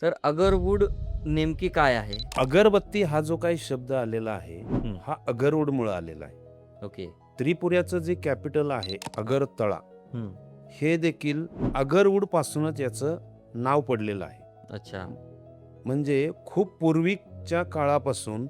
तर अगरवूड नेमकी काय आहे? अगरबत्ती हा जो काही शब्द आलेला आहे, हं. हा अगरवूडमुळे आलेला आहे. ओके. त्रिपुऱ्याचं जे कॅपिटल आहे अगरतळा, हं. हे देखील अगरवूड पासूनच याचं नाव पडलेलं आहे. अच्छा. म्हणजे खूप पूर्वीच्या काळापासून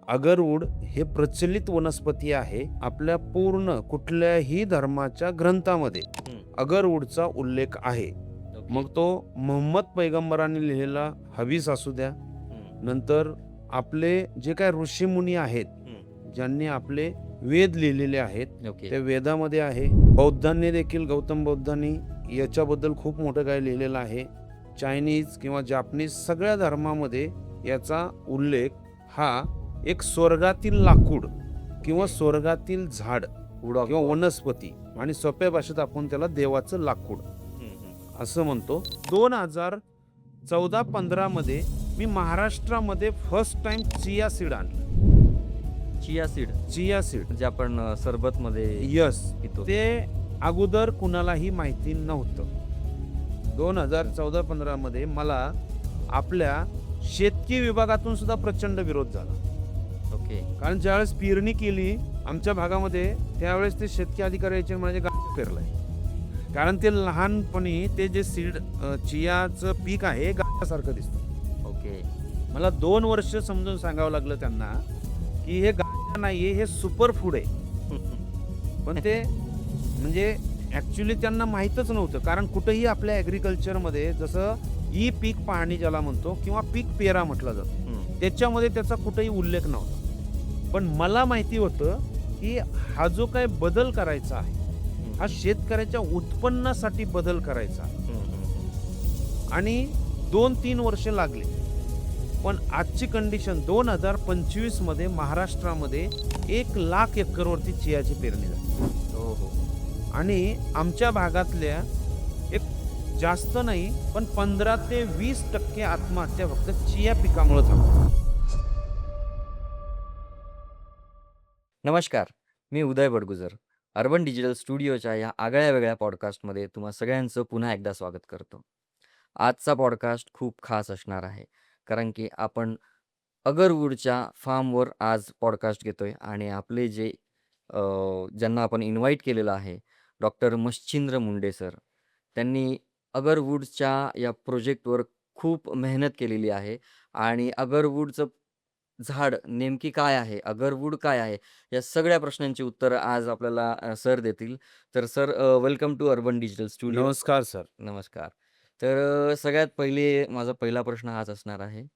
अगरवूड हे प्रचलित वनस्पती आहे. आपल्या पूर्ण कुठल्याही धर्माच्या ग्रंथामध्ये हं. अगरवूडचा उल्लेख आहे. ओके. मग तो मोहम्मद पैगंबरांनी लिहिलेला हदीस असू द्या, हं. नंतर आपले जे काही ऋषीमुनी आहेत, हं. ज्यांनी आपले वेद लिहिलेले आहेत, ओके. त्या वेदामध्ये आहे. बौद्धांनी देखील, गौतम बुद्धांनी याच्याबद्दल खूप मोठं काही लिहिलेलं आहे. चायनीज किंवा जापनीज सगळ्या धर्मामध्ये याचा उल्लेख हा एक स्वर्गातील लाकूड किंवा स्वर्गातील झाड वूड किंवा वनस्पती आणि सोप्या भाषेत आपण त्याला देवाचं लाकूड असं म्हणतो. 2014-15 मध्ये मी महाराष्ट्रामध्ये फर्स्ट टाइम चिया सीड आणलं. चिया सीड चिया सीड, जे आपण सरबतमध्ये यस, पितो. ते अगोदर कुणालाही माहिती नव्हतं. 2014-15 मध्ये मला आपल्या शेतकी विभागातून सुद्धा प्रचंड विरोध झाला. ओके. कारण ज्यावेळेस पेरणी केली आमच्या भागामध्ये, त्यावेळेस ते शेतकी अधिकारी यायचे म्हणजे गांजा पेरलाय. कारण ते लहानपणी ते जे सीड चियाचं पीक आहे गांजासारखं दिसतं. ओके. मला 2 वर्ष समजून सांगावं लागलं त्यांना की हे गांजा नाहीये, हे सुपर फूड आहे. पण ते म्हणजे ॲक्च्युली त्यांना माहीतच नव्हतं. कारण कुठेही आपल्या ॲग्रिकल्चरमध्ये जसं ई पीक पाहणी ज्याला म्हणतो किंवा पीक पेरा म्हटलं जातं, हं. त्याच्यामध्ये त्याचा कुठेही उल्लेख नव्हता. पण मला माहिती होतं की हा जो काही बदल करायचा आहे, हा शेतकऱ्याच्या उत्पन्नासाठी बदल करायचा आहे. आणि 2-3 वर्ष लागले. पण आजची कंडिशन 2025 मध्ये महाराष्ट्रामध्ये 1,00,000 एकरवरती चियाची पेरणी झाली. हो, हो. आणि आमच्या भागातल्या एक जास्त नाही पण 15 ते 20% आत्महत्या फक्त चिया पिकामुळे थांबतात. नमस्कार. मी उदय बडगुजर. अर्बन डिजिटल स्टुडिओच्या या आगळ्या-वेगळ्या पॉडकास्टमध्ये तुम्हा सगळ्यांचं पुन्हा एकदा स्वागत करतो. आजचा पॉडकास्ट खूप खास असणार आहे. कारण की आपण अगरवूडच्या फार्मवर आज पॉडकास्ट घेतोय आणि आपले जे अ, ज्यांना आपण इन्व्हाईट केलेलं आहे, डॉक्टर मच्छिंद्र मुंडे सर. त्यांनी अगरवूडच्या या प्रोजेक्टवर खूप मेहनत केलेली आहे आणि अगरवूडचं झाड नेमकी काय आहे? अगरवूड काय आहे? या सगळ्या प्रश्नांची उत्तरं आज आपल्याला सर देतील. तर sir, welcome to urban digital studio. नमस्कार सर. नमस्कार. तर सगळ्यात पहिले माझा पहिला प्रश्न हाच असणार आहे.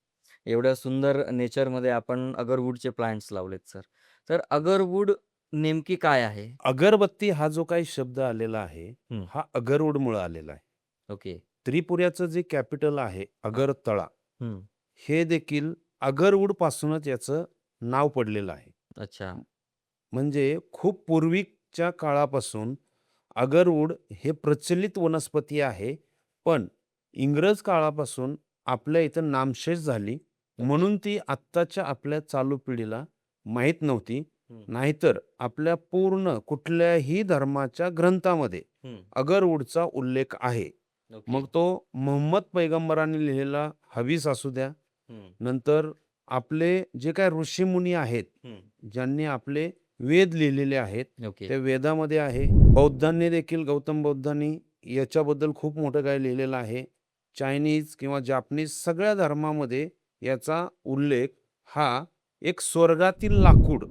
एवढ्या सुंदर नेचरमध्ये आपण अगरवूडचे प्लांट्स लावलेत सर. तर अगरवूड नेमकी काय आहे? अगरबत्ती हा जो काही शब्द आलेला आहे, हं. हा अगरवूडमुळे आलेला आहे. ओके. त्रिपुऱ्याचं जे कॅपिटल आहे अगरतळा, हं. हे देखील अगरवूड पासूनच याचं नाव पडलेलं आहे. अच्छा. म्हणजे खूप पूर्वीच्या काळापासून अगरवूड हे प्रचलित वनस्पती आहे. पण इंग्रज काळापासून आपल्या इथं नामशेष झाली, ओके. म्हणून ती आत्ताच्या आपल्या चालू पिढीला माहीत नव्हती. हं. नाहीतर आपल्या पूर्ण कुठल्याही धर्माच्या ग्रंथामध्ये हं. अगरवूडचा उल्लेख आहे. ओके. मग तो मोहम्मद पैगंबरांनी लिहिलेला हदीस असू द्या, हं. नंतर आपले जे काही ऋषीमुनी आहेत, हं. ज्यांनी आपले वेद लिहिलेले आहेत, ओके. त्या वेदामध्ये आहे. बौद्धांनी देखील, गौतम बुद्धांनी याच्याबद्दल खूप मोठं काही लिहिलेलं आहे. चायनीज किंवा जापनीज सगळ्या धर्मामध्ये याचा उल्लेख हा एक स्वर्गातील लाकूड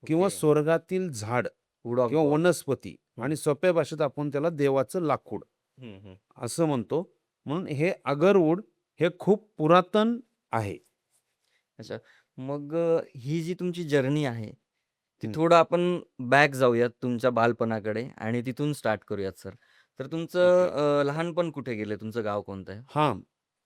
किंवा ओके. स्वर्गातील झाड वूड ऑफ किंवा गॉड. वनस्पती आणि सोप्या भाषेत आपण त्याला देवाचं लाकूड हं, हं. असं म्हणतो. म्हणून हे अगरवूड हे खूप पुरातन आहे. अच्छा. मग ही जी तुमची जर्नी आहे, ती हं. थोडं आपण बॅक जाऊयात तुमच्या बालपणाकडे आणि तिथून स्टार्ट करूयात सर. तर तुमचं ओके. लहानपण कुठे गेलं? तुमचं गाव कोणतं आहे? हां.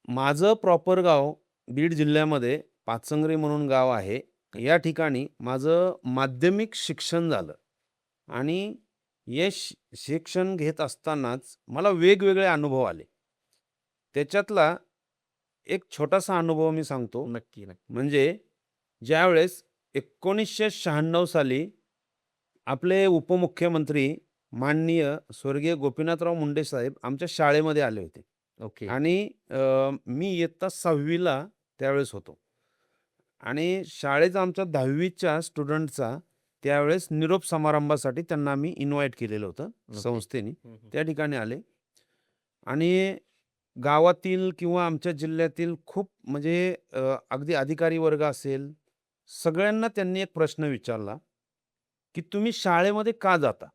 माझं प्रॉपर गाव बीड जिल्ह्यामध्ये पाचसंग्री म्हणून गाव आहे. या ठिकाणी माझं माध्यमिक शिक्षण झालं आणि हे शिक्षण घेत असतानाच मला वेगवेगळे अनुभव आले. त्याच्यातला एक छोटासा अनुभव मी सांगतो. नक्की, नक्की. म्हणजे ज्यावेळेस 1996 साली आपले उपमुख्यमंत्री माननीय स्वर्गीय गोपीनाथराव मुंडे साहेब आमच्या शाळेमध्ये आले होते. ओके. आणि मी इयत्ता 6वी त्यावेळेस होतो. आणि शाळेचा आमच्या 10वीच्या स्टुडंटचा त्यावेळेस निरोप समारंभासाठी त्यांना आम्ही इन्व्हाईट केलेलं होतं ओके. संस्थेने. हं, हं. त्या ठिकाणी आले आणि गावातील किंवा आमच्या जिल्ह्यातील खूप म्हणजे अगदी अधिकारी वर्ग असेल, सगळ्यांना त्यांनी एक प्रश्न विचारला, की "तुम्ही शाळेमध्ये का जाता?"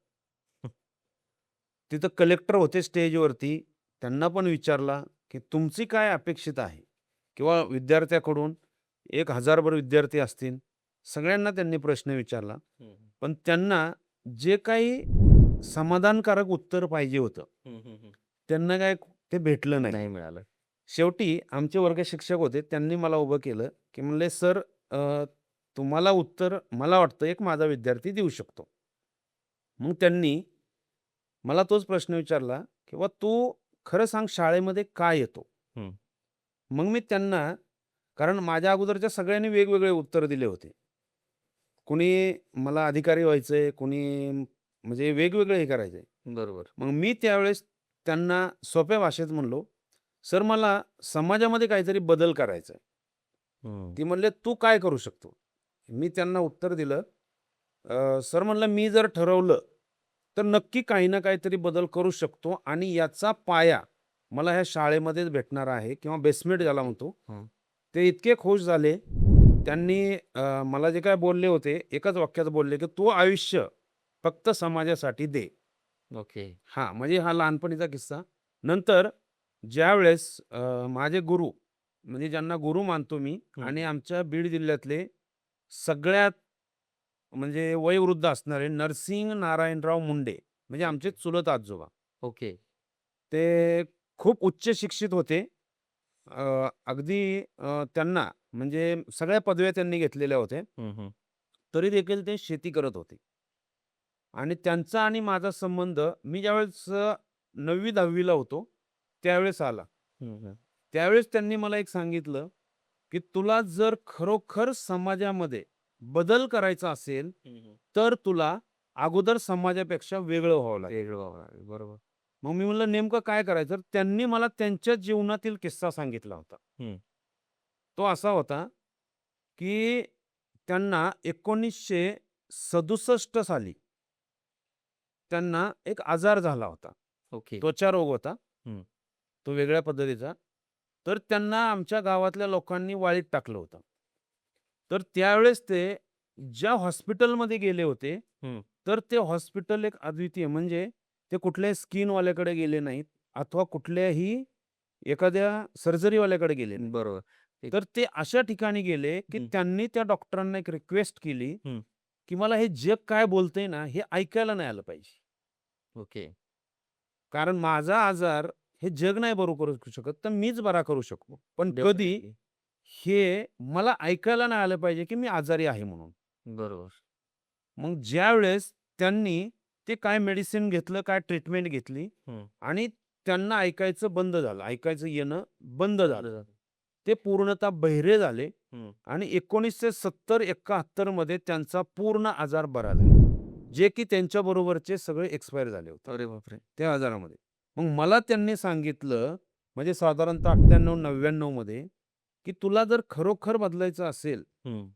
तिथं कलेक्टर होते स्टेजवरती. त्यांना पण विचारला, की "तुमची काय अपेक्षित आहे?" किंवा विद्यार्थ्याकडून एक 1000भर विद्यार्थी असतील. सगळ्यांना त्यांनी प्रश्न विचारला. हं, हं. पण त्यांना जे काही समाधानकारक उत्तर पाहिजे होतं, हं, हं, हं. त्यांना काय ते भेटलं नाही. नाही मिळालं. शेवटी आमचे वर्ग शिक्षक होते. त्यांनी मला उभं केलं, की म्हणले, "सर तुम्हाला उत्तर मला वाटतं एक माझा विद्यार्थी देऊ शकतो." मग त्यांनी मला तोच प्रश्न विचारला, की "बाबा तू खरं सांग शाळेमध्ये का येतो?" हं. मग मी त्यांना कारण माझ्या अगोदरच्या सगळ्यांनी वेगवेगळे उत्तर दिले होते. कुणी मला अधिकारी व्हायचंय, कुणी म्हणजे वेगवेगळं हे करायचंय. बरोबर. मग मी त्यावेळेस त्यांना सोप्या भाषेत म्हणलो, "सर मला समाजामध्ये काहीतरी बदल करायचा आहे." हं. ती म्हणले, "तू काय करू शकतो?" मी त्यांना उत्तर दिलं, "सर म्हणलं मी जर ठरवलं, तर नक्की काही ना काहीतरी बदल करू शकतो आणि याचा पाया मला ह्या शाळेमध्येच भेटणार आहे किंवा बेसमेंट ज्याला ओके. म्हणतो." हं. ते इतके खुश झाले. त्यांनी मला जे काही बोलले होते, एकाच वाक्यात बोलले, की "तू आयुष्य फक्त समाजासाठी दे." ओके. हां, म्हणजे हा लहानपणीचा किस्सा. नंतर ज्यावेळेस माझे गुरु, म्हणजे ज्यांना गुरु मानतो मी हं, आणि हं. आमच्या बीड जिल्ह्यातले सगळ्यात म्हणजे वयोवृद्ध असणारे नरसिंह नारायणराव मुंडे, म्हणजे आमचे ओके. चुलत आजोबा. ओके. ते खूप उच्च शिक्षित होते. अगदी त्यांना म्हणजे सगळ्या पदव्या त्यांनी घेतलेल्या होत्या. हं, हं. तरी देखील ते शेती करत होते. आणि त्यांचा आणि माझा संबंध मी ज्यावेळेस 9वी-10वी ला होतो, त्यावेळेस आला. हं, हं. त्यावेळेस त्यांनी मला एक सांगितलं, की "तुला जर खरोखर समाजामध्ये बदल करायचा असेल, हं, हं. तर तुला अगोदर समाजापेक्षा वेगळं व्हावं लागेल." वेगळं व्हावं लागेल. बरोबर. मग मी म्हणलं, "नेमकं काय करायचं?" तर त्यांनी मला त्यांच्या जीवनातील किस्सा सांगितला होता. हं. तो असा होता, की त्यांना 1967 साली त्यांना एक आजार झाला होता. ओके. त्वचा रोग होता. हं. तो वेगळ्या पद्धतीचा. तर त्यांना आमच्या गावातल्या लोकांनी वाळीत टाकलं होतं. तर त्यावेळेस ते ज्या हॉस्पिटलमध्ये गेले होते, हं. तर ते हॉस्पिटल एक अद्वितीय म्हणजे ते कुठल्याही स्किनवाल्याकडे गेले नाहीत अथवा कुठल्याही एखाद्या सर्जरीवाल्याकडे गेले नाहीत. बरोबर. ते तर ते अशा ठिकाणी गेले, की हं, त्यांनी त्या डॉक्टरांना एक रिक्वेस्ट केली, हं. की मला हे जग काय बोलतंय ना, हे ऐकायला नाही आलं पाहिजे. ओके. कारण माझा आजार हे जग नाही बरं करू शकत, तर मीच बरा करू शकतो. पण कधी डेफिनिटली. हे मला ऐकायला नाही आलं पाहिजे, की मी आजारी आहे म्हणून. बरोबर. मग ज्यावेळेस त्यांनी ते काय मेडिसिन घेतलं, काय ट्रीटमेंट घेतली हं. आणि त्यांना ऐकायचं बंद झालं. ऐकायचं येणं बंद बंद झालं. झालं. ते पूर्णतः बहिरे झाले हं. आणि 1970-71 मध्ये त्यांचा पूर्ण आजार बरा झाला. जे की त्यांच्याबरोबरचे सगळे एक्सपायर झाले होते अरे बापरे! त्या आजारामध्ये. मग मला त्यांनी सांगितलं, म्हणजे साधारणतः 98-99 मध्ये, की "तुला जर खरोखर बदलायचं असेल, हं,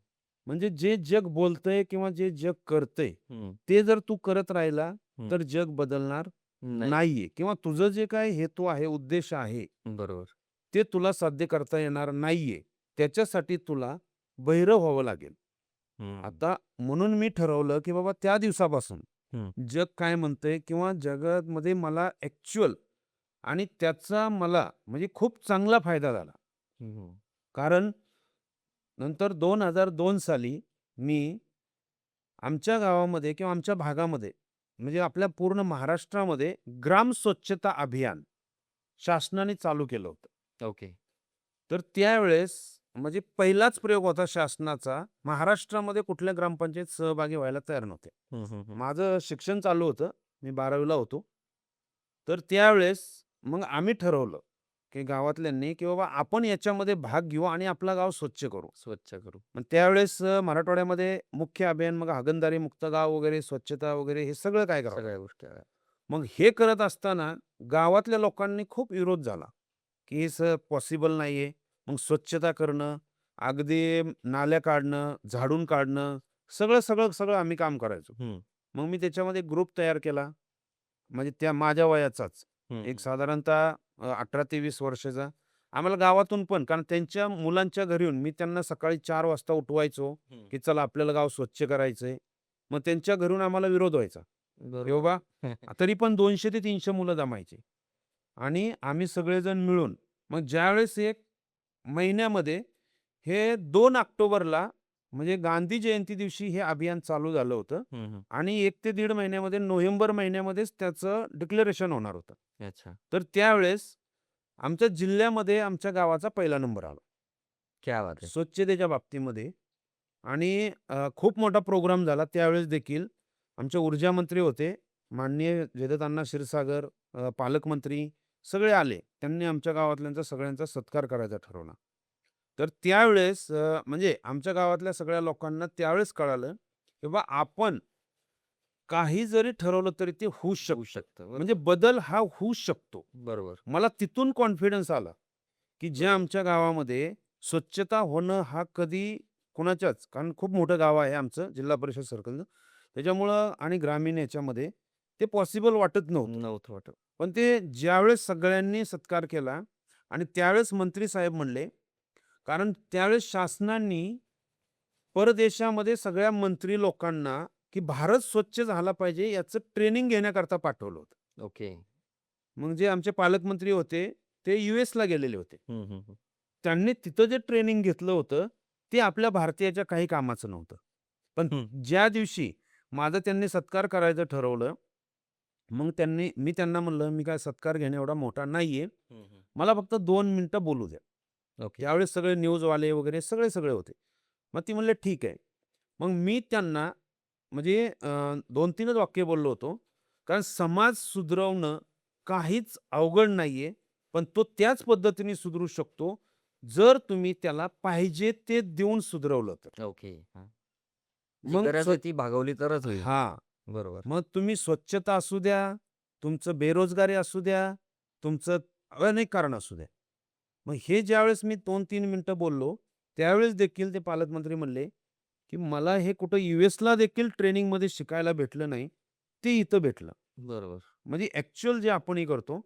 म्हणजे जे जग बोलतंय किंवा जे जग करतंय, हं. ते जर तू करत राहिला, हं. तर जग बदलणार नाही. नाहीये किंवा तुझं जे काही हेतू आहे, उद्देश आहे, बरोबर. ते तुला साध्य करता येणार नाहीये. त्याच्यासाठी तुला बहिरं व्हावं लागेल." हं, आता म्हणून मी ठरवलं, की बाबा त्या दिवसापासून हं. जग काय म्हणतंय किंवा जगामध्ये मला ॲक्चुअल आणि त्याचा मला म्हणजे खूप चांगला फायदा झाला. हं. कारण नंतर 2002 साली मी आमच्या गावामध्ये किंवा आमच्या भागामध्ये म्हणजे आपल्या पूर्ण महाराष्ट्रामध्ये ग्राम स्वच्छता अभियान शासनाने चालू केलं होतं. ओके. तर त्यावेळेस म्हणजे पहिलाच प्रयोग होता शासनाचा. महाराष्ट्रामध्ये कुठल्या ग्रामपंचायत सहभागी व्हायला तयार नव्हत्या. हं, हं, हं. माझं शिक्षण चालू होतं. मी 12वी होतो. तर त्यावेळेस मग आम्ही ठरवलं, की गावातल्यांनी, की बाबा आपण याच्यामध्ये भाग घेऊ आणि आपलं गाव स्वच्छ करू. स्वच्छ करू. मग त्यावेळेस मराठवाड्यामध्ये मुख्य अभियान मग हागणदारी मुक्त गाव वगैरे, स्वच्छता वगैरे हे सगळं काय करावं सगळ्या लागलं. गोष्टी आल्या. मग हे करत असताना गावातल्या लोकांनी खूप विरोध झाला. की हे पॉसिबल नाहीये. मग स्वच्छता करणं, अगदी नाल्या काढणं, झाडून काढणं, सगळं आम्ही काम करायचो. हं, मग मी त्याच्यामध्ये ग्रुप तयार केला. म्हणजे त्या माझ्या वयाचाच. हं, एक हं, साधारणतः 18 ते 20 वर्षाचा. आम्हाला गावातून पण कारण त्यांच्या मुलांच्या घरी येऊन मी त्यांना सकाळी 4 वाजता उठवायचो, हं. की चला आपल्याला गाव स्वच्छ करायचंय. मग त्यांच्या घरून आम्हाला विरोध व्हायचा, की बरोबर. बाबा तरी पण 200 ते 300 मुलं जमायची आणि आम्ही सगळेजण मिळून मग ज्यावेळेस 1 महिन्यामध्ये हे 2 ऑक्टोबरला म्हणजे गांधी जयंती दिवशी हे अभियान चालू झालं होतं हं, हं. आणि 1 ते दीड महिन्यामध्ये नोव्हेंबर महिन्यामध्येच त्याचं डिक्लेरेशन होणार होतं. अच्छा. तर त्यावेळेस आमच्या जिल्ह्यामध्ये आमच्या गावाचा पहिला नंबर आला. क्या बात है! स्वच्छतेच्या बाबतीमध्ये आणि खूप मोठा प्रोग्राम झाला. त्यावेळेस देखील आमचे ऊर्जा मंत्री होते, माननीय जयदत्त क्षीरसागर, पालकमंत्री सगळे आले. त्यांनी आमच्या गावातल्यांचा सगळ्यांचा सत्कार करायचा ठरवला. तर त्यावेळेस म्हणजे आमच्या गावातल्या सगळ्या लोकांना त्यावेळेस कळालं, की बाबा आपण काही जरी ठरवलं तरी ते होऊच होऊ शकतं. शकतं. बरोबर. म्हणजे बदल हा होऊच शकतो. बरोबर, मला तिथून कॉन्फिडन्स आला, की ज्या बरोबर. आमच्या गावामध्ये स्वच्छता होणं हा कधी कुणाच्याच कारण खूप मोठं गाव आहे आमचं जिल्हा परिषद सर्कलचं. त्याच्यामुळं आणि ग्रामीण याच्यामध्ये ते पॉसिबल वाटत नव्हतं. नव्हतं वाटत. पण ते ज्यावेळेस सगळ्यांनी सत्कार केला आणि त्यावेळेस मंत्री साहेब म्हणले, कारण त्यावेळेस शासनाने परदेशामध्ये सगळ्या मंत्री लोकांना, की भारत स्वच्छ झाला पाहिजे याचं ट्रेनिंग घेण्याकरता पाठवलं होतं. ओके. मग जे आमचे पालकमंत्री होते, ते यूएसला गेलेले होते. हं, हं, हं. त्यांनी तिथं जे ट्रेनिंग घेतलं होतं, ते आपल्या भारतीयाच्या काही कामाचं नव्हतं. पण हं, ज्या दिवशी माझा त्यांनी सत्कार करायचं ठरवलं, मग मी त्यांना म्हणलं, "मी काय सत्कार घेणे एवढा मोठा नाहीये. हं, हं. मला फक्त 2 मिनिटं बोलू द्या." ओके. त्यावेळेस सगळे न्यूजवाले वगैरे सगळे होते. मग ती म्हणले, "ठीक आहे." मग मी त्यांना म्हणजे 2-3च वाक्य बोललो होतो. कारण समाज सुधरवणं काहीच अवघड नाहीये. पण तो त्याच पद्धतीने सुधरू शकतो, जर तुम्ही त्याला पाहिजे ते देऊन सुधरवलं तर. ओके. हां. जी मग गरज आहे ती भागवली तरच होईल. हां. बरोबर. मग तुम्ही स्वच्छता असू द्या, तुमचं बेरोजगारी असू द्या, तुमचं अनेक कारण असू द्या. मग हे ज्यावेळेस मी 2-3 मिनिटं बोललो, त्यावेळेस देखील ते पालकमंत्री म्हणले, की "मला हे कुठं यूएसला देखील ट्रेनिंगमध्ये शिकायला भेटलं नाही, ते इथं भेटलं." बरोबर. म्हणजे ॲक्चुअल जे आपणही करतो.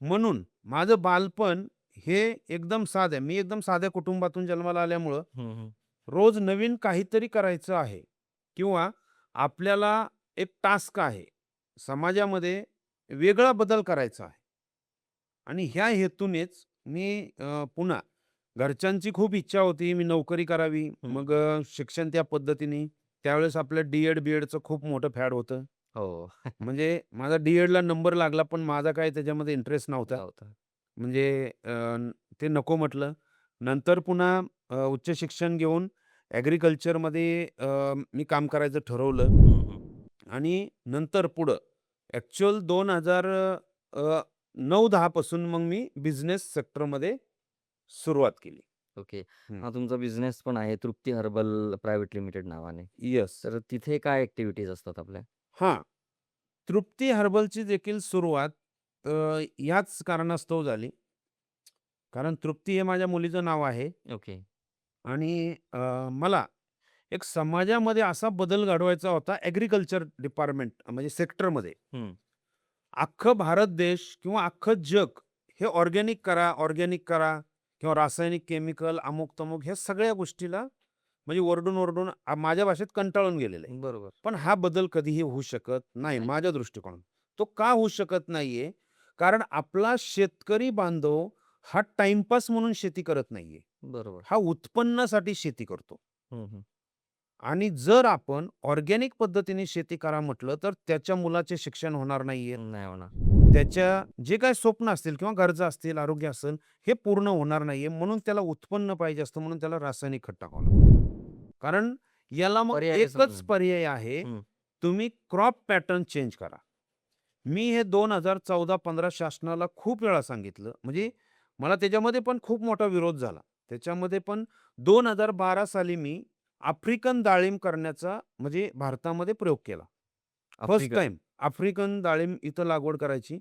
म्हणून माझं बालपण हे एकदम साधं आहे. मी एकदम साध्या कुटुंबातून जन्माला आल्यामुळं हं, हं. रोज नवीन काहीतरी करायचं आहे किंवा आपल्याला एक टास्क आहे. समाजामध्ये वेगळा बदल करायचा आहे आणि ह्या हेतूनेच मी पुन्हा घरच्यांची खूप इच्छा होती, मी नोकरी करावी. हं, मग हं. शिक्षण त्या पद्धतीने. त्यावेळेस आपलं डी-एड, बी-एडचं खूप मोठं फॅड होतं. हो. म्हणजे माझा डी-एडला नंबर लागला, पण माझा काही त्याच्यामध्ये इंटरेस्ट नव्हता. नव्हता. म्हणजे ते नको म्हटलं. नंतर पुन्हा उच्च शिक्षण घेऊन ॲग्रीकल्चरमध्ये मी काम करायचं ठरवलं हं, हं. आणि नंतर पुढं ॲक्चुअल 2009-10 पासून मग मी बिझनेस सेक्टरमध्ये सुरुवात केली. ओके. हं. हा तुमचा बिझनेस पण आहे तृप्ती हर्बल प्रायव्हेट लिमिटेड नावाने. येस. तर तिथे काय ॲक्टिव्हिटीज असतात आपल्या? हां. तृप्ती हर्बलची देखील सुरुवात याच कारणास्तव झाली. कारण तृप्ती हे माझ्या मुलीचं नाव आहे ओके. आणि मला एक समाजामध्ये असा बदल घडवायचा होता ॲग्रीकल्चर डिपार्टमेंट म्हणजे सेक्टरमध्ये. हं. अख्खं भारत देश किंवा अख्खं जग हे ऑर्गॅनिक करा किंवा रासायनिक केमिकल, अमुक-तमुक ह्या सगळ्या गोष्टीला म्हणजे ओरडून माझ्या भाषेत कंटाळून गेलेलं आहे. बरोबर. पण हा बदल कधीही होऊ शकत नाही नाही. माझ्या दृष्टिकोनातून. तो का होऊ शकत नाहीये? कारण आपला शेतकरी बांधव हा टाईमपास म्हणून शेती करत नाहीये. बरोबर. हा उत्पन्नासाठी शेती करतो. हं, हं. आणि जर आपण ऑर्गॅनिक पद्धतीने शेती करा म्हटलं, तर त्याच्या मुलाचे शिक्षण होणार नाहीये. नाही होणार. त्याच्या जे काही स्वप्न असतील किंवा गरजा असतील, आरोग्य असेल, हे पूर्ण होणार नाहीये. म्हणून त्याला उत्पन्न पाहिजे असतं, म्हणून त्याला रासायनिक खत टाकावं लागतं. कारण याला मग पर्यायच एकच नाही. पर्याय आहे, हं. तुम्ही क्रॉप पॅटर्न चेंज करा. मी हे 2014-15 शासनाला खूप वेळा सांगितलं. म्हणजे मला त्याच्यामध्ये पण खूप मोठा विरोध झाला. त्याच्यामध्ये पण 2012 साली मी आफ्रिकन डाळिंब करण्याचा म्हणजे भारतामध्ये प्रयोग केला. First African. टाईम आफ्रिकन डाळिंब इथं लागवड करायची.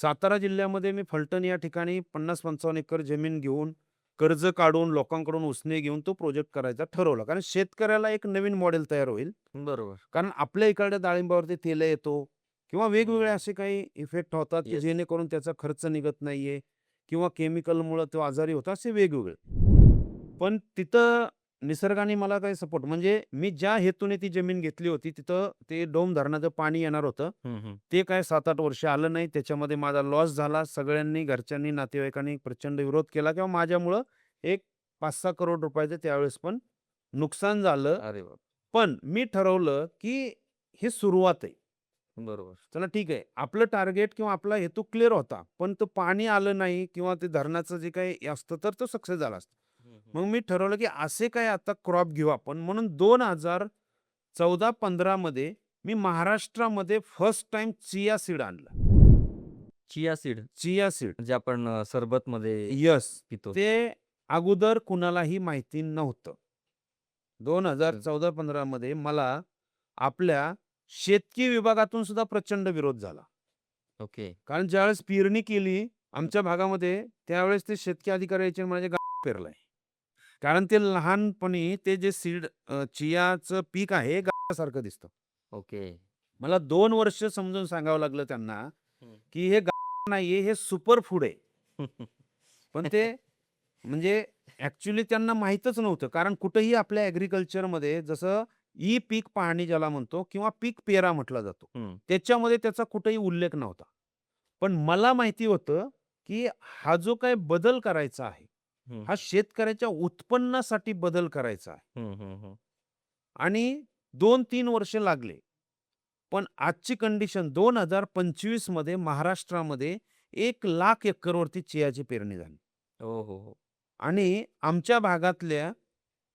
सातारा जिल्ह्यामध्ये मी फलटण या ठिकाणी 50-55 एकर जमीन घेऊन, कर्ज काढून, लोकांकडून उसने घेऊन तो प्रोजेक्ट करायचा ठरवला. कारण शेतकऱ्याला एक नवीन मॉडेल तयार होईल. बरोबर. कारण आपल्या इकडच्या डाळिंबावरती तेल येतो किंवा वेगवेगळे हं. असे काही इफेक्ट होतात, की येस. जेणेकरून त्याचा खर्च निघत नाहीये किंवा केमिकलमुळं तो आजारी होतो, असे वेगवेगळे. पण तिथं निसर्गाने मला काही सपोर्ट म्हणजे मी ज्या हेतूने ती जमीन घेतली होती, तिथं ते डोम धरणाचं पाणी येणार होतं. हं, हं. ते काय 7-8 वर्ष आलं नाही. त्याच्यामध्ये माझा लॉस झाला. सगळ्यांनी, घरच्यांनी, नातेवाईकांनी प्रचंड विरोध केला किंवा माझ्यामुळं एक 5-6 करोड रुपयाचं त्यावेळेस पण नुकसान झालं. अरे बाप! पण मी ठरवलं, की ही सुरुवात आहे. बरोबर. चला ठीक आहे. आपलं टार्गेट किंवा आपला हेतू क्लिअर होता. पण तो पाणी आलं नाही किंवा ते धरणाचं जे काही असतं, तर तो सक्सेस झाला असता. हं, हं. मग मी ठरवलं, की असे काय आता क्रॉप घेऊ आपण. म्हणून 2014-15 मध्ये मी महाराष्ट्रामध्ये फर्स्ट टाईम चिया सीड आणलं. Chia seed chia seed. म्हणजे आपण सरबतमध्ये येस. पितो. ते अगोदर कुणालाही माहिती नव्हतं. तर 2014-15 मध्ये मला आपल्या शेतकी विभागातून सुद्धा प्रचंड विरोध झाला. ओके. कारण ज्यावेळेस पेरणी केली आमच्या भागामध्ये, त्यावेळेस ते शेतकी अधिकारी यायचे आणि म्हणायचे, पेरलाय." कारण ते लहानपणी ते जे सीड चियाचं पीक आहे, हे गावासारखं दिसतं. ओके. मला 2 वर्ष समजून सांगावं लागलं त्यांना, हं. की हे नाहीये, हे सुपर फूड आहे. पण ते म्हणजे ॲक्चुअली त्यांना माहीतच नव्हतं. कारण कुठेही आपल्या ॲग्रीकल्चरमध्ये जसं ई-पीक पाहणी ज्याला म्हणतो किंवा पीक पेरा म्हटला जातो. हं. त्याच्यामध्ये त्याचा कुठेही उल्लेख नव्हता. पण मला माहिती होतं, की हा जो काही बदल करायचा आहे, हं. हा शेतकऱ्याच्या उत्पन्नासाठी बदल करायचा आहे. हं, हं, हं. आणि 2-3 वर्ष लागले. पण आजची कंडिशन 2025 मध्ये महाराष्ट्रामध्ये 1,00,000 एकरवरती चियाची पेरणी झाली. हो, हो, हो. आणि आमच्या भागातल्या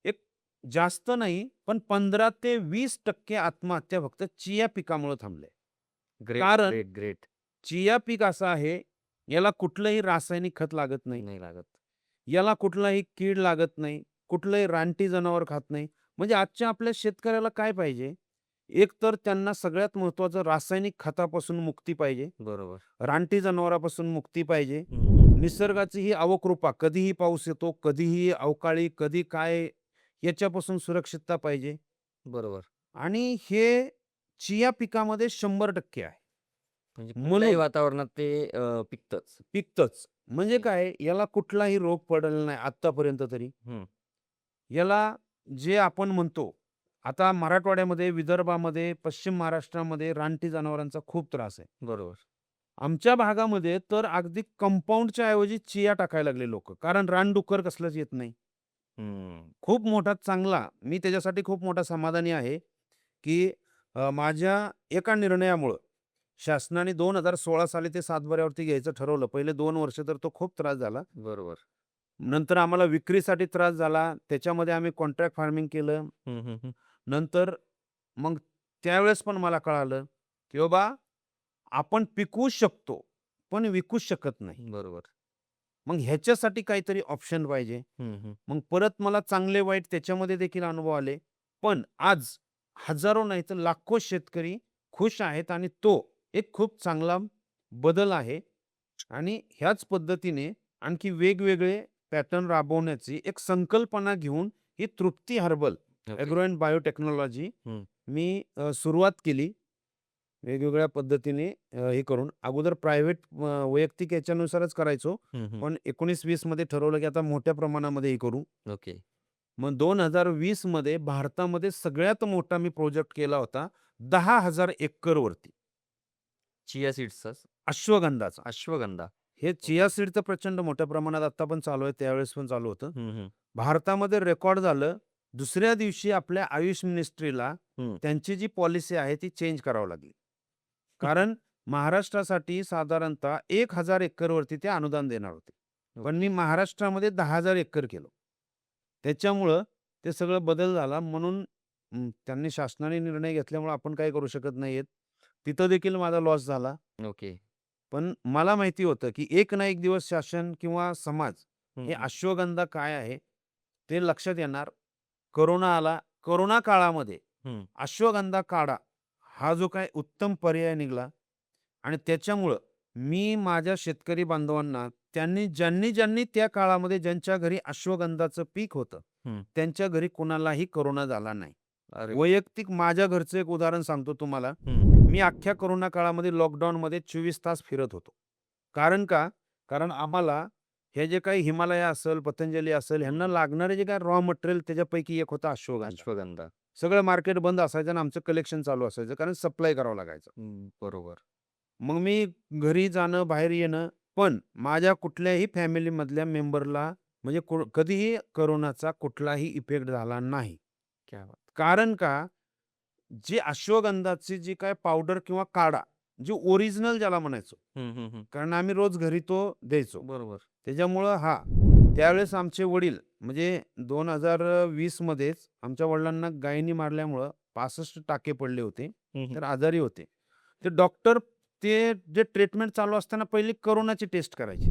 एक जास्त नाही, पण 15 ते 20% आत्महत्या फक्त चिया पिकामुळे थांबल्या. ग्रेट, कारण ग्रेट, ग्रेट. चिया पीक असं आहे, याला कुठलंही रासायनिक खत लागत नाही. नाही लागत. याला कुठलाही कीड लागत नाही. कुठलंही रानटी जनावर खात नाही. म्हणजे आजच्या आपल्या शेतकऱ्याला काय पाहिजे? एक तर त्यांना सगळ्यात महत्त्वाचं रासायनिक खतापासून मुक्ती पाहिजे. बरोबर. रानटी जनावरापासून मुक्ती पाहिजे. हं, हं. निसर्गाची ही अवकृपा, कधीही पाऊस येतो, कधीही अवकाळी, कधी काय, याच्यापासून सुरक्षितता पाहिजे. बरोबर. आणि हे चिया पिकामध्ये 100% आहे. म्हणजे कुठल्याही म्हणून वातावरणात ते पिकतंच. पिकतंच. म्हणजे ओके. काय, याला कुठलाही रोग पडलेला नाही आत्तापर्यंत तरी. हं. याला जे आपण म्हणतो, आता मराठवाड्यामध्ये, विदर्भामध्ये, पश्चिम महाराष्ट्रामध्ये रानटी जनावरांचा खूप त्रास आहे. बरोबर. आमच्या भागामध्ये तर अगदी कंपाऊंडच्या ऐवजी चिया टाकायला लागले लोकं. कारण रानडुक्कर कसलंच येत नाही. हं. खूप मोठा चांगला मी त्याच्यासाठी खूप मोठा समाधानी आहे, की माझ्या एका निर्णयामुळं शासनाने 2016 साली ते सातबाऱ्यावरती घ्यायचं ठरवलं. पहिले 2 वर्ष तर तो खूप त्रास झाला. बरोबर. नंतर आम्हाला विक्रीसाठी त्रास झाला. त्याच्यामध्ये आम्ही कॉन्ट्रॅक्ट फार्मिंग केलं. हं, हं, हं. नंतर मग त्यावेळेस पण मला कळालं, की बाबा आपण पिकवू शकतो, पण विकूच शकत नाही. बरोबर. मग ह्याच्यासाठी काहीतरी ऑप्शन पाहिजे. हं, हं. मग परत मला चांगले वाईट त्याच्यामध्ये देखील अनुभव आले. पण आज हजारो नाही तर लाखो शेतकरी खुश आहेत आणि तो एक खूप चांगला बदल आहे. आणि ह्याच पद्धतीने आणखी वेगवेगळे पॅटर्न राबवण्याची एक संकल्पना घेऊन ही Trupti herbal okay. Agro and biotechnology हं. मी सुरुवात केली. वेगवेगळ्या पद्धतीने हे करून अगोदर प्रायव्हेट वैयक्तिक याच्यानुसारच करायचो. हं, हं. पण 19-20 मध्ये ठरवलं की आता मोठ्या प्रमाणामध्ये हे करू. ओके. मग 2020 मध्ये भारतामध्ये सगळ्यात मोठा मी प्रोजेक्ट केला होता 10,000 एकरवरती चिया सीड्सचाच? अश्वगंधाचा. अश्वगंधा. हे ओके. चिया सीड तर प्रचंड मोठ्या प्रमाणात आता पण चालू आहे, त्यावेळेस पण चालू होतं. हं, हं. भारतामध्ये रेकॉर्ड झालं. दुसऱ्या दिवशी आपल्या आयुष मिनिस्ट्रीला हं. त्यांची जी पॉलिसी आहे ती चेंज करावी लागली. कारण महाराष्ट्रासाठी साधारणतः 1,000 एकरवरती ते अनुदान देणार होते. पण मी ओके. महाराष्ट्रामध्ये 10,000 एकर केलं. त्याच्यामुळं ते सगळं बदल झाला म्हणून त्यांनी शासनाने निर्णय घेतल्यामुळे आपण काही करू शकत नाहीयेत. तिथं देखील माझा लॉस झाला. ओके. पण मला माहिती होतं, की एक ना एक दिवस शासन किंवा समाज हं, हे हं. अश्वगंधा काय आहे ते लक्षात येणार. कोरोना आला. कोरोना काळामध्ये हं. अश्वगंधा काढा हा जो काही उत्तम पर्याय निघाला आणि त्याच्यामुळं मी माझ्या शेतकरी बांधवांना ज्यांनी त्या काळामध्ये ज्यांच्या घरी अश्वगंधाचं पीक होतं, हं. त्यांच्या घरी कोणालाही कोरोना झाला नाही. अरे वैयक्तिक माझ्या घरचं एक उदाहरण सांगतो तुम्हाला. हं. मी अख्ख्या कोरोना काळामध्ये लॉकडाऊनमध्ये 24 तास फिरत होतो. कारण का? कारण आम्हाला हे जे काही हिमालय असेल, पतंजली असेल, ह्यांना लागणारे जे काही रॉ मटेरियल त्याच्यापैकी एक होता अश्वगंधा. अश्वगंधा. सगळं मार्केट बंद असायचं आणि आमचं कलेक्शन चालू असायचं कारण सप्लाय करावं लागायचं. बरोबर. मग मी घरी जाणं, बाहेर येणं, पण माझ्या कुठल्याही फॅमिलीमधल्या मेंबरला म्हणजे कधीही कोरोनाचा कुठलाही इफेक्ट झाला नाही. क्या बात! कारण का? जी अश्वगंधाची जी काय पावडर किंवा काढा, जी ओरिजिनल ज्याला म्हणायचो, हं, हं, हं. कारण आम्ही रोज घरी तो द्यायचो. बरोबर. त्याच्यामुळं त्यावेळेस आमचे वडील म्हणजे 2020 मध्येच आमच्या वडिलांना गायीने मारल्यामुळं 65 टाके पडले होते. हं, हं. तर आजारी होते. ते डॉक्टर ते जे ट्रीटमेंट चालू असताना पहिली कोरोनाची टेस्ट करायची.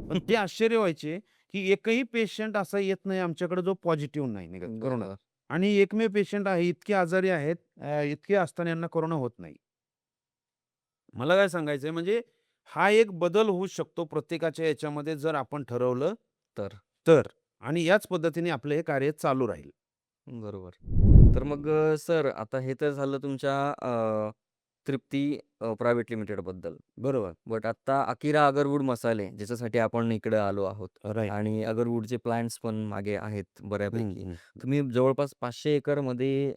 पण ते आश्चर्य व्हायचे, की एकही पेशंट असा येत नाही आमच्याकडे जो पॉझिटिव्ह नाही निघत कोरोना. बरोबर. आणि एकमेव पेशंट आहे, इतके आजारी आहेत, इतके असताना यांना कोरोना होत नाही. मला काय सांगायचंय म्हणजे हा एक बदल होऊ शकतो प्रत्येकाच्या याच्यामध्ये जर आपण ठरवलं तर. तर. आणि याच पद्धतीने आपलं हे कार्य चालू राहील. बरोबर. तर मग सर आता हे तर झालं तुमच्या तृप्ती प्रायव्हेट लिमिटेडबद्दल. बरोबर. बट आता अकिरा अगरवूड मसाले ज्याच्यासाठी आपण इकडे आलो आहोत राइट. आणि अगरवूडचे प्लांट्स पण मागे आहेत हं, बऱ्यापैकी. हं. तुम्ही जवळपास 500 एकरमध्ये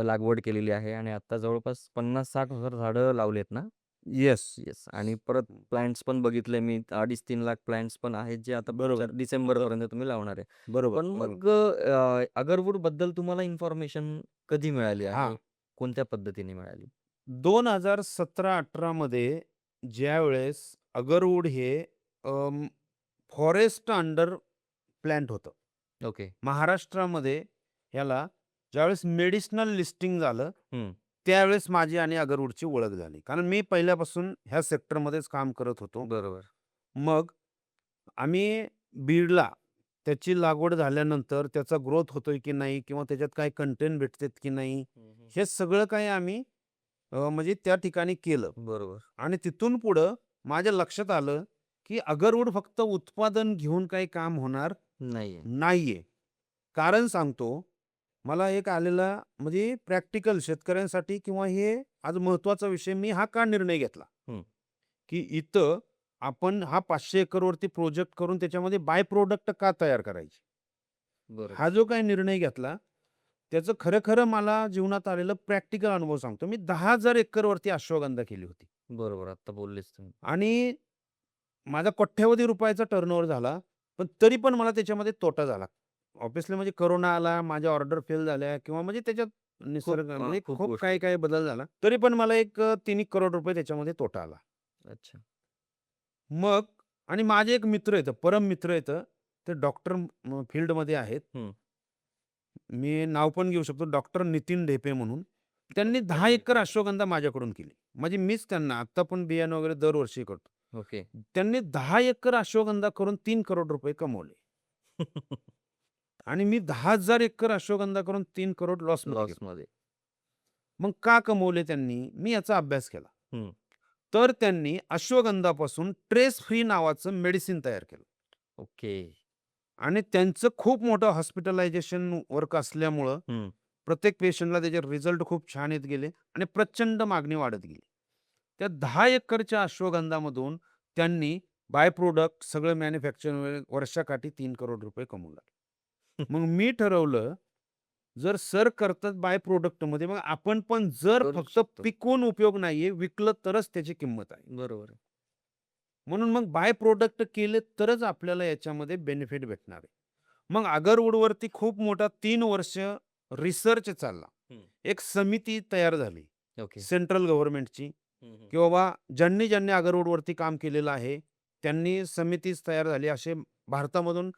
लागवड केलेली आहे आणि आता जवळपास 50,000-60,000 झाडं लावलेत ना? येस. येस. आणि परत प्लांट्स पण बघितले मी 2.5-3 लाख प्लांट्स पण आहेत जे आता पुढच्या बरोबर. डिसेंबरपर्यंत तुम्ही लावणार आहे. बरोबर, पण बरोबर. मग अगरवूडबद्दल तुम्हाला इन्फॉर्मेशन कधी मिळाली हां. आणि कोणत्या पद्धतीने मिळाली? 2017-18 मध्ये ज्यावेळेस अगरवूड हे फॉरेस्ट अंडर प्लॅन्ट होतं. ओके. महाराष्ट्रामध्ये ह्याला ज्यावेळेस मेडिसिनल लिस्टिंग झालं, हं. त्यावेळेस माझी आणि अगरवूडची ओळख झाली. कारण मी पहिल्यापासून ह्या सेक्टरमध्येच काम करत होतो. बरोबर. मग आम्ही बीडला त्याची लागवड झाल्यानंतर त्याचा ग्रोथ होतोय की नाही किंवा त्याच्यात काही कंटेंट भेटतात की नाही, हं, हं. हे सगळं काही आम्ही म्हणजे त्या ठिकाणी केलं. बरोबर. आणि तिथून पुढं माझ्या लक्षात आलं, की अगरवूड फक्त उत्पादन घेऊन काही काम होणार नाहीये. नाहीये. कारण सांगतो, मला एक आलेला म्हणजे प्रॅक्टिकल शेतकऱ्यांसाठी किंवा हे आज महत्त्वाचा विषय मी हा का निर्णय घेतला, हं. की इथं आपण हा 500 एकरवरती प्रोजेक्ट करून त्याच्यामध्ये बाय प्रॉडक्ट का तयार करायचे? बरोबर. हा जो काही निर्णय घेतला, त्याचं खरं-खरं मला जीवनात आलेलं प्रॅक्टिकल अनुभव सांगतो. मी 10,000 एकरवरती अश्वगंधा केली होती बरोबर. आत्ता बोललेच तुम्ही. आणि माझा कोट्यवधी रुपयाचा टर्नओव्हर झाला. पण तरी पण मला त्याच्यामध्ये तोटा झाला. ऑब्व्हियसली म्हणजे कोरोना आला, माझ्या ऑर्डर फेल झाल्या किंवा म्हणजे त्याच्यात निसर्ग म्हणजे खूप खूप गोष्टी. काही-काही बदल झाला. तरी पण मला एक 3 करोड रुपये त्याच्यामध्ये तोटा आला. अच्छा. मग आणि माझे एक मित्र आहेत, परम मित्र आहेत. ते डॉक्टर फील्डमध्ये आहेत. हं. मी नाव पण घेऊ शकतो डॉक्टर नितीन ढेपे म्हणून. त्यांनी 10 एकर अश्वगंधा माझ्याकडून केली. म्हणजे मीच त्यांना आत्ता पण बियाणं वगैरे दरवर्षी करतो. ओके. त्यांनी 10 एकर अश्वगंधा करून 3 करोड रुपये कमवले. आणि मी 10,000 एकर अश्वगंधा करून 3 करोड लॉसमध्ये गेलो. लॉसमध्ये. मग का कमवले त्यांनी? मी याचा अभ्यास केला. हं. तर त्यांनी अश्वगंधापासून ट्रेस फ्री नावाचं मेडिसिन तयार केलं. ओके. आणि त्यांचं खूप मोठं हॉस्पिटलायझेशन वर्क असल्यामुळं हं. प्रत्येक पेशंटला त्याचे रिझल्ट खूप छान येत गेले आणि प्रचंड मागणी वाढत गेली. त्या 10 एकरच्या अश्वगंधामधून त्यांनी बाय प्रॉडक्ट सगळं मॅन्युफॅक्चरिंग वर्षाकाठी 3 करोड रुपये कमवू लागले. मग मी ठरवलं, जर सर करतात बाय प्रॉडक्टमध्ये मग आपण पण जर करू फक्त शकतो. पिकवून उपयोग नाहीये, विकलं तरच त्याची किंमत आहे. बरोबर आहे. म्हणून मग बाय प्रॉडक्ट केले तरच आपल्याला याच्यामध्ये बेनिफिट भेटणार आहे. मग अगरवूडवरती खूप मोठा 3 वर्ष रिसर्च चालला. हं. एक समिती तयार झाली ओके. सेंट्रल गव्हर्नमेंटची, हं, हं. की बाबा ज्यांनी अगरवूडवरती काम केलेलं आहे, त्यांनी समितीच तयार झाली. असे भारतामधून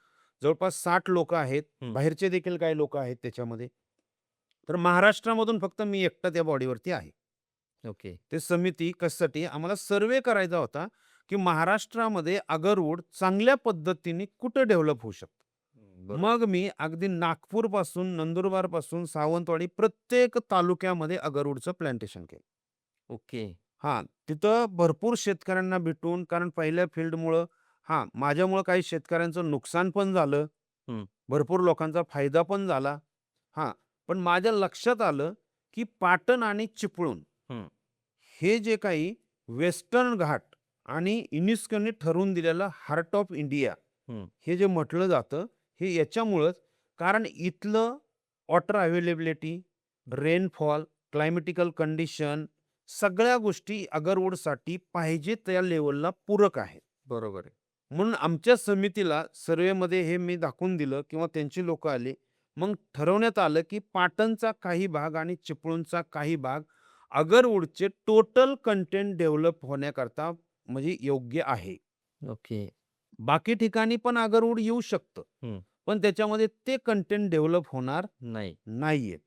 जवळपास 60 लोकं आहेत. हं. बाहेरचे देखील काही लोकं आहेत त्याच्यामध्ये. तर महाराष्ट्रामधून फक्त मी एकटा त्या बॉडीवरती आहे. ओके. ते समिती कशासाठी आम्हाला सर्व्हे करायचा होता, की महाराष्ट्रामध्ये अगरवूड चांगल्या पद्धतीने कुठं डेव्हलप होऊ शकतं. बरोबर. मग मी अगदी नागपूरपासून, नंदुरबारपासून, सावंतवाडी प्रत्येक तालुक्यामध्ये अगरवूडचं प्लांटेशन केलं. ओके. हां, तिथं भरपूर शेतकऱ्यांना भेटून कारण पहिल्या फील्डमुळं माझ्यामुळं काही शेतकऱ्यांचं नुकसान पण झालं. हं, भरपूर लोकांचा फायदा पण झाला. हां, पण माझ्या लक्षात आलं, की पाटण आणि चिपळूण हं, हे जे काही वेस्टर्न घाट आणि युनेस्कोने ठरवून दिलेलं हार्ट ऑफ इंडिया हं. हे जे म्हटलं जातं, हे याच्यामुळंच कारण इथलं वॉटर अवेलेबिलिटी, रेनफॉल, क्लायमॅटिकल कंडिशन सगळ्या गोष्टी अगरवूडसाठी पाहिजे त्या लेव्हलला पूरक आहेत. बरोबर आहे. म्हणून आमच्या समितीला सर्व्हेमध्ये हे मी दाखवून दिलं किंवा त्यांची लोकं आली. मग ठरवण्यात आलं, की पाटणचा काही भाग आणि चिपळूणचा काही भाग अगरवूडचे टोटल कंटेंट डेव्हलप होण्याकरता म्हणजे योग्य आहे. ओके. बाकी ठिकाणी पण अगरवूड येऊ शकतं. हं. पण त्याच्यामध्ये ते कंटेंट डेव्हलप होणार नाही. नाहीये.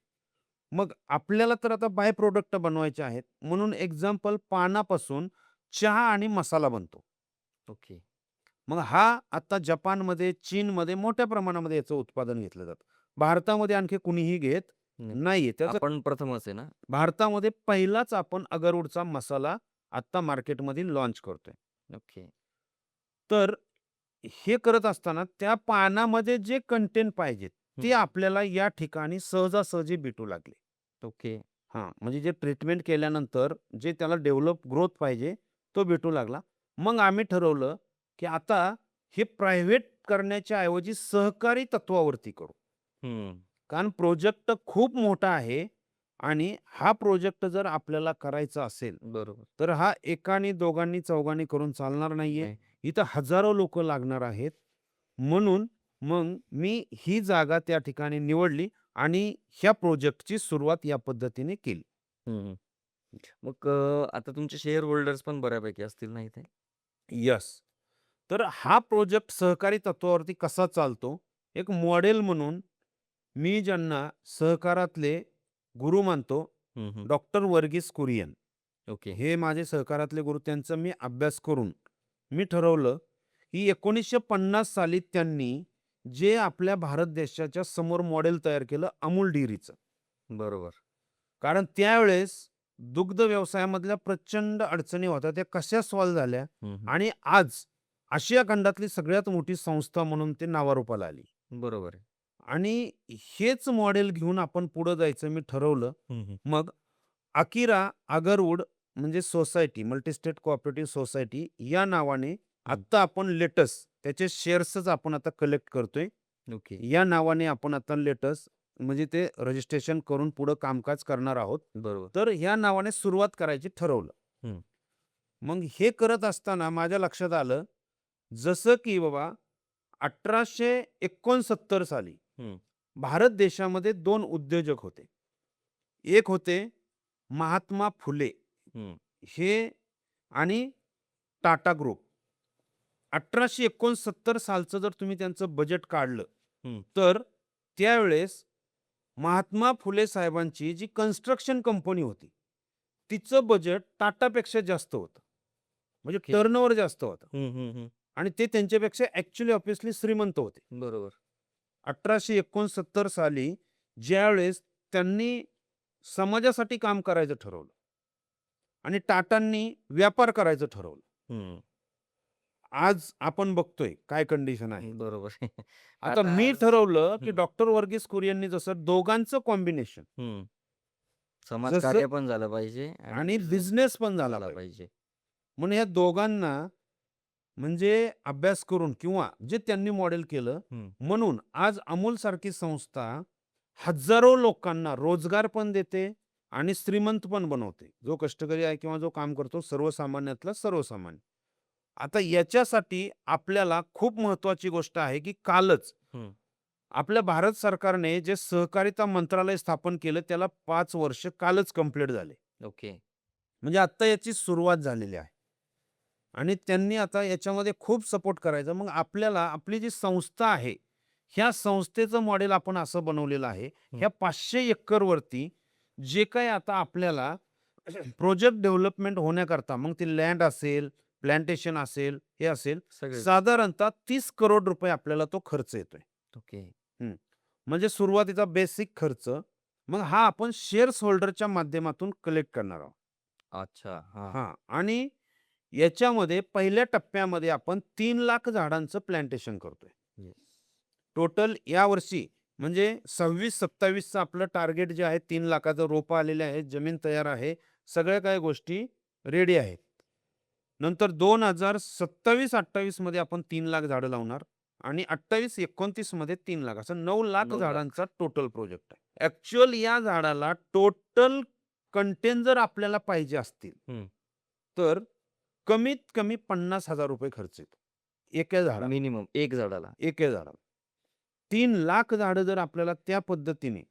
मग आपल्याला तर आता बाय प्रॉडक्ट बनवायचे आहेत. म्हणून एक्झाम्पल पानापासून चहा आणि मसाला बनतो. ओके. मग आता जपानमध्ये, चीनमध्ये मोठ्या प्रमाणामध्ये याचं उत्पादन घेतलं जातं. भारतामध्ये आणखी कुणीही घेत नाही. नाहीये. त्याचं आपण प्रथमच आहे ना? भारतामध्ये पहिलाच आपण अगरवूडचा मसाला आत्ता मार्केटमध्ये लॉन्च करतोय. ओके. तर हे करत असताना त्या पानामध्ये जे कंटेंट पाहिजेत, ते हं. आपल्याला या ठिकाणी सहजासहजी भेटू लागले. ओके. म्हणजे जे ट्रीटमेंट केल्यानंतर जे त्याला डेव्हलप ग्रोथ पाहिजे, तो भेटू लागला. मग आम्ही ठरवलं, की आता हे प्रायव्हेट करण्याच्या ऐवजी सहकारी तत्वावरती करू. हं. कारण प्रोजेक्ट खूप मोठा आहे आणि हा प्रोजेक्ट जर आपल्याला करायचा असेल, बरोबर. तर हा एकानी, दोघांनी, चौघांनी करून चालणार नाहीये. नाही. इथं हजारो लोकं लागणार आहेत. म्हणून मग मी ही जागा त्या ठिकाणी निवडली आणि ह्या प्रोजेक्टची सुरुवात या पद्धतीने केली. हं, मग आता तुमचे शेअर होल्डर्स पण बऱ्यापैकी असतील ना इथे? येस. तर हा प्रोजेक्ट सहकारी तत्वावरती कसा चालतो? एक मॉडेल म्हणून मी ज्यांना सहकारातले गुरु मानतो, हं, हं. डॉक्टर वर्गीस कुरियन. ओके. हे माझे सहकारातले गुरु. त्यांचा मी अभ्यास करून मी ठरवलं, की 1950 साली त्यांनी जे आपल्या भारत देशाच्या समोर मॉडेल तयार केलं अमूल डेअरीचं. बरोबर. कारण त्यावेळेस दुग्ध व्यवसायामधल्या प्रचंड अडचणी होत्या. त्या कशा सॉल्व्ह झाल्या हं, हं. आणि आज आशिया खंडातली सगळ्यात मोठी संस्था म्हणून ते नावारूपाला आली. बरोबर आहे. आणि हेच मॉडेल घेऊन आपण पुढे जायचं मी ठरवलं. हं, हं. मग अकिरा अगरवूड म्हणजे सोसायटी, मल्टीस्टेट कोऑपरेटिव्ह सोसायटी या नावाने हं. आत्ता आपण लेटेस्ट त्याचे शेअर्सच आपण आता कलेक्ट करतोय. ओके. या नावाने आपण आता लेटेस्ट म्हणजे ते रजिस्ट्रेशन करून पुढे कामकाज करणार आहोत. बरोबर. तर ह्या नावाने सुरुवात करायची ठरवलं. हं, मग हे करत असताना माझ्या लक्षात आलं, जसं की बाबा 1869 साली हं, भारत देशामध्ये 2 उद्योजक होते. एक होते महात्मा फुले हं. हे आणि टाटा ग्रुप. 1869 सालचं जर तुम्ही त्यांचं बजेट काढलं, हं. तर त्यावेळेस महात्मा फुले साहेबांची जी कन्स्ट्रक्शन कंपनी होती, तिचं बजेट टाटापेक्षा जास्त होतं. म्हणजे ओके. टर्नओव्हर जास्त होतं हं, हं, हं. आणि ते त्यांच्यापेक्षा ॲक्चुअली ऑब्व्हियसली श्रीमंत होते. बरोबर. 1869 साली ज्यावेळेस त्यांनी समाजासाठी काम करायचं ठरवलं आणि टाटांनी व्यापार करायचं ठरवलं. हं. आज आपण बघतोय काय कंडिशन आहे. बरोबर. आता आता मी आज ठरवलं, की हं, डॉक्टर वर्गीस कुरियननी जसं दोघांचं कॉम्बिनेशन हं. जसं समाजकार्य पण झालं पाहिजे आणि आणि बिझनेस बिझनेस पण झाला झाला पाहिजे. पाहिजे. म्हणून या दोघांना म्हणजे अभ्यास करून किंवा जे त्यांनी मॉडेल केलं, हं. म्हणून आज अमूलसारखी संस्था हजारो लोकांना रोजगार पण देते आणि श्रीमंत पण बनवते. जो कष्टकरी आहे किंवा जो काम करतो सर्वसामान्यातला सर्वसामान्य. आता याच्यासाठी आपल्याला खूप महत्त्वाची गोष्ट आहे, की कालच हं. आपल्या भारत सरकारने जे सहकारिता मंत्रालय स्थापन केलं त्याला 5 वर्ष कालच कंप्लीट झाले. ओके. म्हणजे आत्ता याची सुरुवात झालेली आहे. आणि त्यांनी आता याच्यामध्ये खूप सपोर्ट करायचा. मग आपल्याला आपली जी संस्था आहे, ह्या संस्थेचं मॉडेल आपण असं बनवलेलं आहे. हं. ह्या 500 एकरवरती जे काही आता आपल्याला प्रोजेक्ट डेव्हलपमेंट होण्याकरता मग ते लँड असेल, प्लांटेशन असेल, हे असेल, सगळेच. साधारणतः 30 करोड रुपये आपल्याला तो खर्च येतोय. ओके. हं. म्हणजे सुरुवातीचा बेसिक खर्च. मग हा आपण शेअर्स होल्डरच्या माध्यमातून कलेक्ट करणार आहोत. अच्छा. हां. हां. आणि याच्यामध्ये पहिल्या टप्प्यामध्ये आपण 3,00,000 झाडांचं प्लांटेशन करतोय. येस. टोटल यावर्षी म्हणजे 26-27चं आपलं टार्गेट जे आहे 3,00,000चं रोपं आलेले आहेत, जमीन तयार आहे, सगळ्या काही गोष्टी रेडी आहेत. नंतर 2027-28 मध्ये आपण 3,00,000 झाडं लावणार आणि 28-29 मध्ये 3,00,000 असं 9,00,000 9,00,000. झाडांचा टोटल प्रोजेक्ट आहे. ॲक्चुअल या झाडाला टोटल कंटेन जर आपल्याला पाहिजे असतील, हं. तर कमीत कमी ₹50,000 खर्च येतो. एका झाडाला. मिनिमम 1 झाडाला. एका झाडाला. 3,00,000 झाडं जर आपल्याला त्या पद्धतीने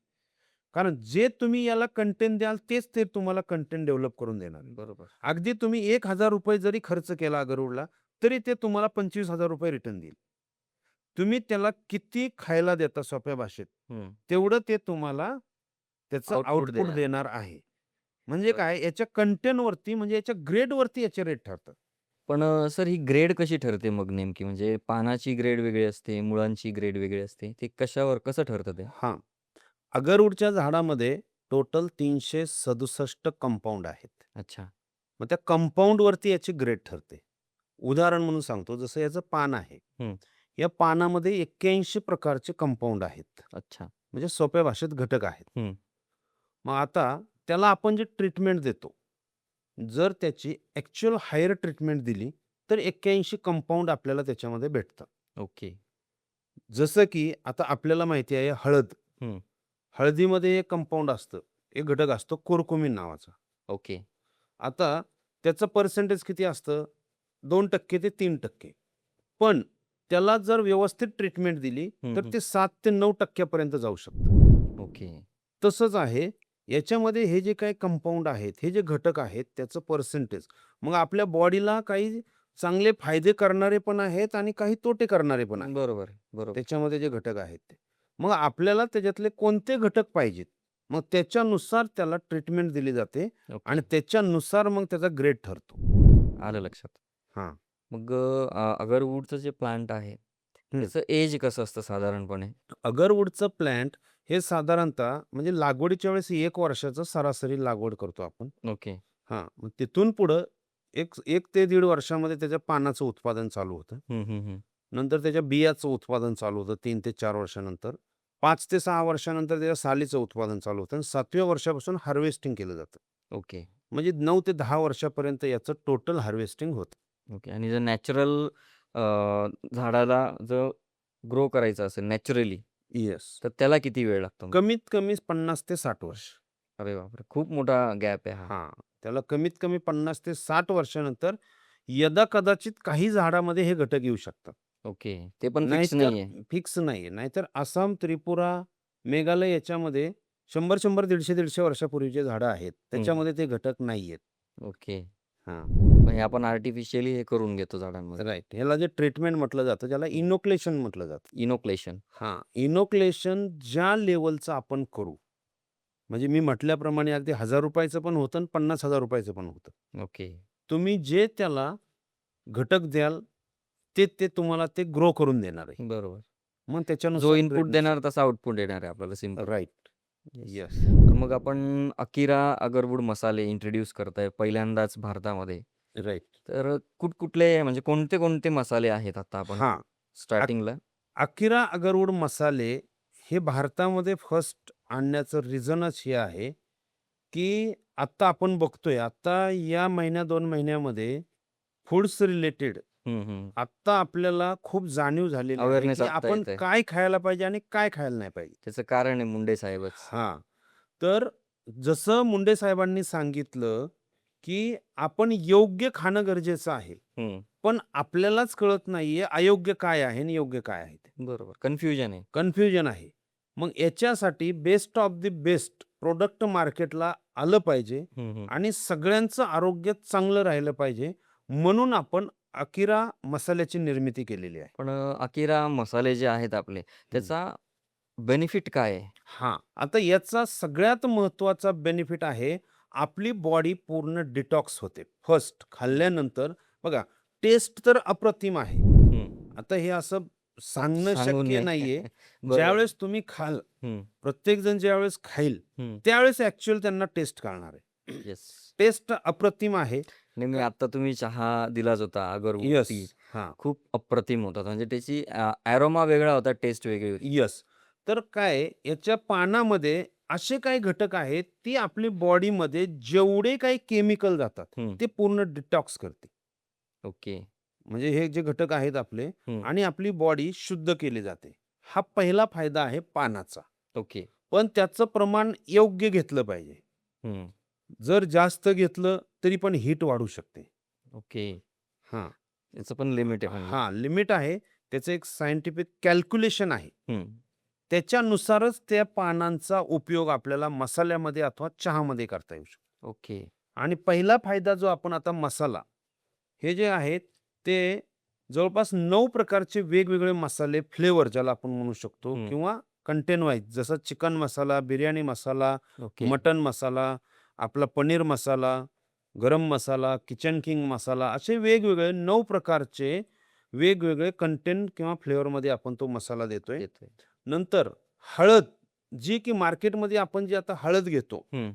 कारण जे तुम्ही याला कंटेंट द्याल तेच ते तुम्हाला कंटेंट डेव्हलप करून देणार आहे. बरोबर. अगदी तुम्ही ₹1,000 जरी खर्च केला अगरूडला, तरी ते तुम्हाला ₹25,000 रिटर्न देईल. तुम्ही त्याला किती खायला देता सोप्या भाषेत, हं. तेवढं ते तुम्हाला त्याचं आउटपुट आउटपुट देणार. देणार आहे. म्हणजे बरं. काय याच्या कंटेंटवरती म्हणजे याच्या ग्रेडवरती याचे रेट ठरतात. पण सर ही ग्रेड कशी ठरते मग नेमकी? म्हणजे पानाची ग्रेड वेगळी असते, मुळांची ग्रेड वेगळी असते. ते कशावर कसं ठरतं ते? हां. अगरूडच्या झाडामध्ये टोटल 367 कंपाउंड आहेत. अच्छा. मग त्या कंपाउंडवरती याची ग्रेड ठरते. उदाहरण म्हणून सांगतो, जसं याचं पान आहे. हं. या पानामध्ये 81 प्रकारचे कंपाउंड आहेत. अच्छा. म्हणजे सोप्या भाषेत घटक आहेत. हं. मग आता त्याला आपण जे ट्रीटमेंट देतो, जर त्याची ॲक्चुअल हायर ट्रीटमेंट दिली, तर 81 कंपाउंड आपल्याला त्याच्यामध्ये भेटतात. ओके. जसं की आता आपल्याला माहिती आहे हळद. हं. हळदीमध्ये एक कंपाउंड असतं, एक घटक असतो कुरकुमिन नावाचा. ओके. आता त्याचं पर्सेंटेज किती असतं? 2% ते 3%. पण त्याला जर व्यवस्थित ट्रीटमेंट दिली, हं, तर हं. ते 7 ते 9% पर्यंत जाऊ शकतं. ओके. तसंच आहे याच्यामध्ये हे जे काही कंपाउंड आहेत, हे जे घटक आहेत त्याचं पर्सेंटेज. मग आपल्या बॉडीला काही चांगले फायदे करणारे पण आहेत आणि काही तोटे करणारे पण आहेत. बरोबर, बरोबर. त्याच्यामध्ये जे घटक आहेत ते. मग आपल्याला त्याच्यातले कोणते घटक पाहिजेत, मग त्याच्यानुसार त्याला ट्रीटमेंट दिली जाते ओके. आणि त्याच्यानुसार मग त्याचा ग्रेड ठरतो. आलं लक्षात. हां. मग अगरवूडचं जे प्लांट आहे, हं. त्याचं एज कसं असतं साधारणपणे? अगरवूडचं प्लांट हे साधारणतः म्हणजे लागवडीच्या वेळेस 1 वर्षाचं सरासरी लागवड करतो आपण. ओके. हां, मग तिथून पुढं 1 ते 1.5 वर्षामध्ये त्याच्या पानाचं उत्पादन चालू होतं. हं, हं, हं. नंतर त्याच्या बियाचं उत्पादन चालू होतं 3 ते 4 वर्षानंतर. 5 ते 6 वर्षानंतर त्याच्या सालीचं उत्पादन चालू होतं आणि 7व्या वर्षापासून हार्वेस्टिंग केलं जातं. ओके, म्हणजे 9 ते 10 वर्षापर्यंत याचं टोटल हार्वेस्टिंग होतं. ओके. आणि जर नॅचरल झाडाला जर ग्रो करायचं असेल नॅचरली, येस. तर त्याला किती वेळ लागतो मग? कमीत कमी 50 ते 60 वर्ष. अरे बापरे! खूप मोठा गॅप आहे हा. हां, त्याला कमीत कमी 50 ते 60 वर्षानंतर यदाकदाचित काही झाडामध्ये हे घटक येऊ शकतात. ओके. ते पण फिक्स नाहीतर नाहीये. फिक्स नाहीये. नाहीतर आसाम, त्रिपुरा, मेघालय याच्यामध्ये 100-100, 150-150 वर्षापूर्वीचे झाडं आहेत. त्याच्यामध्ये ते घटक नाहीयेत. ओके. हां, मग हे आपण आर्टिफिशियली हे करून घेतो झाडांमध्ये. राइट. ह्याला जे ट्रीटमेंट म्हटलं जातं, त्याला इनोक्युलेशन म्हटलं जातं. इनोक्लेशन. हां, इनोक्युलेशन ज्या लेव्हलचं आपण करू, म्हणजे मी म्हटल्याप्रमाणे अगदी ₹1000 पण होतं आणि ₹50,000 पण होतं. ओके. तुम्ही जे त्याला घटक द्याल, ते तुम्हाला ते ग्रो करून देणार आहे. बरोबर. मग जो त्याच्यानुसार इनपुट देणार तसा आउटपुट येणार आहे आपल्याला सिंपल. राइट. येस. येस. तर मग आपण अकिरा अगरवूड मसाले इंट्रोड्यूस करताय पहिल्यांदाच भारतामध्ये. राइट. तर कुठकुठले म्हणजे कोणते मसाले आहेत आता आपण हां. स्टार्टिंगला? अकिरा अगरवूड मसाले हे भारतामध्ये फर्स्ट आणण्याचं रिझनच हे आहे, की आत्ता आपण बघतोय, आता या महिन्या 2 महिन्यामध्ये फूड्स रिलेटेड हं, हं. आत्ता आपल्याला खूप जाणीव झालेली आहे, अवेअरनेस की आत्ता आपण येतंय. काय खायला पाहिजे आणि काय खायला नाही पाहिजे. त्याचं कारण आहे मुंडे साहेबच. हां. तर जसं मुंडे साहेबांनी सांगितलं, की आपण योग्य खाणं गरजेचं आहे. हं. पण आपल्यालाच कळत नाहीये अयोग्य काय आहे आणि योग्य काय आहे ते. बरोबर. कन्फ्युजन आहे. कन्फ्युजन आहे. मग याच्यासाठी best of the best product मार्केटला आलं पाहिजे हं, हं. आणि सगळ्यांचं आरोग्य चांगलं राहिलं पाहिजे. म्हणून आपण अकिरा मसाल्याची निर्मिती केलेली आहे. पण अकिरा मसाले जे आहेत आपले, त्याचा बेनिफिट काय आहे? हां. आता याचा सगळ्यात महत्त्वाचा बेनिफिट आहे, आपली बॉडी पूर्ण डिटॉक्स होते. फर्स्ट खाल्ल्यानंतर बघा टेस्ट तर अप्रतिम आहे. हं. आता हे असं सांगणं सांगून शक्य नाही. नाहीये. बरोबर. ज्यावेळेस तुम्ही खाल, हं, प्रत्येकजण ज्यावेळेस खाईल, हं. त्यावेळेस ॲक्चुअल त्यांना टेस्ट कळणार आहे. येस. टेस्ट अप्रतिम आहे. नाही, मी आता तुम्ही चहा दिलाच होता येस. अगरबत्ती. हां. खूप अप्रतिम होता. म्हणजे त्याची अरोमा वेगळा होता, टेस्ट वेगळी होती. येस. तर काय आहे, याच्या पानामध्ये असे काही घटक आहेत, ती आपली बॉडीमध्ये जेवढे काही केमिकल जातात, हं. ते पूर्ण डिटॉक्स करते. ओके. म्हणजे हे जे घटक आहेत आपले हं. आणि आपली बॉडी शुद्ध केली जाते. हा पहिला फायदा आहे पानाचा. ओके. पण त्याचं प्रमाण योग्य घेतलं पाहिजे. हं. जर जास्त घेतलं तरी पण हीट वाढू शकते. ओके. हां. याचं पण लिमिट आहे म्हणजे. हां, लिमिट आहे. त्याचं एक सायंटिफिक कॅल्क्युलेशन आहे. हं. त्याच्यानुसारच त्या पानांचा उपयोग आपल्याला मसाल्यामध्ये अथवा चहामध्ये करता येऊ शकतो. ओके. आणि पहिला फायदा जो आपण आता मसाला, हे जे आहेत ते जवळपास 9 प्रकारचे वेगवेगळे मसाले फ्लेवर ज्याला आपण म्हणू शकतो हं. किंवा कंटेंट वाईज जसं चिकन मसाला, बिर्याणी मसाला, ओके. मटन मसाला, आपला पनीर मसाला, गरम मसाला, किचन किंग मसाला असे वेगवेगळे 9 प्रकारचे वेगवेगळे कंटेंट किंवा फ्लेवरमध्ये आपण तो मसाला देतोय. येतोय. नंतर हळद, जी की मार्केटमध्ये आपण जी आता हळद घेतो, हं.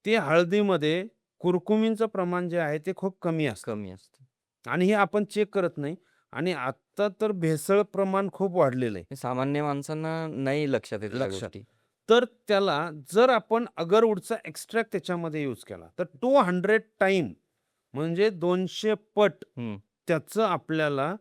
ते हळदीमध्ये कुरकुमीनचं प्रमाण जे आहे ते खूप कमी असतं कमी असतं. आणि हे आपण चेक करत नाही आणि आत्ता तर भेसळ प्रमाण खूप वाढलेलं आहे. हे सामान्य माणसांना नाही लक्षात येत त्या लक्षात. गोष्टी. तर त्याला जर आपण अगरवूडचा एक्स्ट्रॅक्ट त्याच्यामध्ये यूज केला, तर 200 टाईम म्हणजे 200 पट हं. त्याचं आपल्याला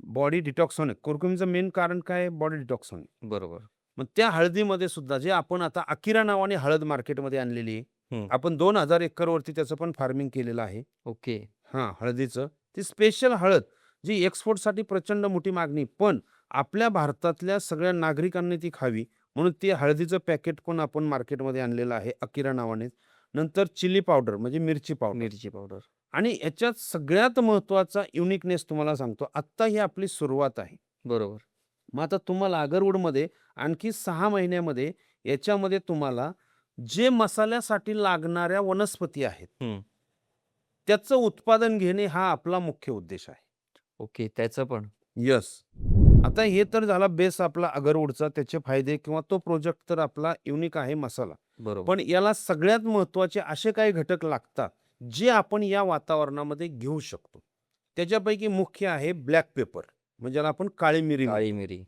बॉडी डिटॉक्स होणे. कुरकुमीचं मेन कारण काय आहे? बॉडी डिटॉक्स होणे. बरोबर. मग त्या हळदीमध्ये सुद्धा जे आपण आता अकिरा नावाने हळद मार्केटमध्ये आणलेली आहे. हं. आपण 2000 एकरवरती त्याचं पण फार्मिंग केलेलं आहे. ओके. हां, हळदीचं. ती स्पेशल हळद जी एक्सपोर्टसाठी प्रचंड मोठी मागणी. पण आपल्या भारतातल्या सगळ्या नागरिकांनी ती खावी म्हणून ते हळदीचं पॅकेट पण आपण मार्केटमध्ये आणलेलं आहे अकिरा नावाने. नंतर चिली पावडर म्हणजे मिरची पावडर मिरची पावडर. आणि याच्यात सगळ्यात महत्त्वाचा युनिकनेस तुम्हाला सांगतो. आत्ता ही आपली सुरुवात आहे. बरोबर. मग आता तुम्हाला अगरवूडमध्ये आणखी 6 महिन्यामध्ये याच्यामध्ये तुम्हाला जे मसाल्यासाठी लागणाऱ्या वनस्पती आहेत, हं. त्याचं उत्पादन घेणे हा आपला मुख्य उद्देश आहे. ओके. त्याचं पण. येस. आता हे तर झाला बेस आपला अगरवूडचा, त्याचे फायदे किंवा तो प्रोजेक्ट तर आपला युनिक आहे मसाला. बरोबर. पण याला सगळ्यात महत्त्वाचे असे काही घटक लागतात, जे आपण या वातावरणामध्ये घेऊ शकतो. त्याच्यापैकी मुख्य आहे ब्लॅक पेपर म्हणजे ज्याला आपण काळी मिरी म्हणतो. काळी मिरी.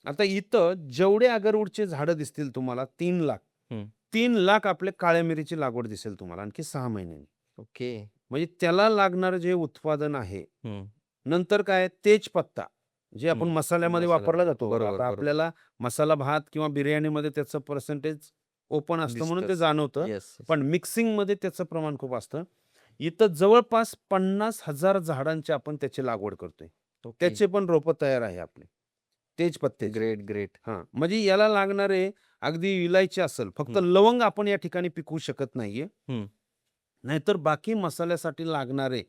आता इथं जेवढे अगरवूडचे झाडं दिसतील तुम्हाला 3,00,000 हं. 3,00,000 आपल्या काळ्या मिरीची लागवड दिसेल तुम्हाला आणखी 6 महिन्यांनी. ओके. म्हणजे त्याला लागणारं जे उत्पादन आहे. हं. नंतर काय तेजपत्ता जे आपण हं. मसाल्यामध्ये मसाला. वापरला जातो. बरोबर, आता बरोबर. आपल्याला मसाला भात किंवा बिर्याणीमध्ये त्याचं पर्सेंटेज ओपन असतं म्हणून ते दिसतंच. जाणवतं. येस. पण मिक्सिंगमध्ये त्याचं प्रमाण खूप असतं. इथं जवळपास 50,000 झाडांची आपण त्याची लागवड करतोय. ओके. त्याचे पण रोपं तयार आहे आपले. तेजपत्त्याचे. Great, great. हां, म्हणजे याला लागणारे अगदी इलायची असेल, फक्त हं. लवंग आपण या ठिकाणी पिकवू शकत नाहीये. हं. नाहीतर बाकी मसाल्यासाठी लागणारे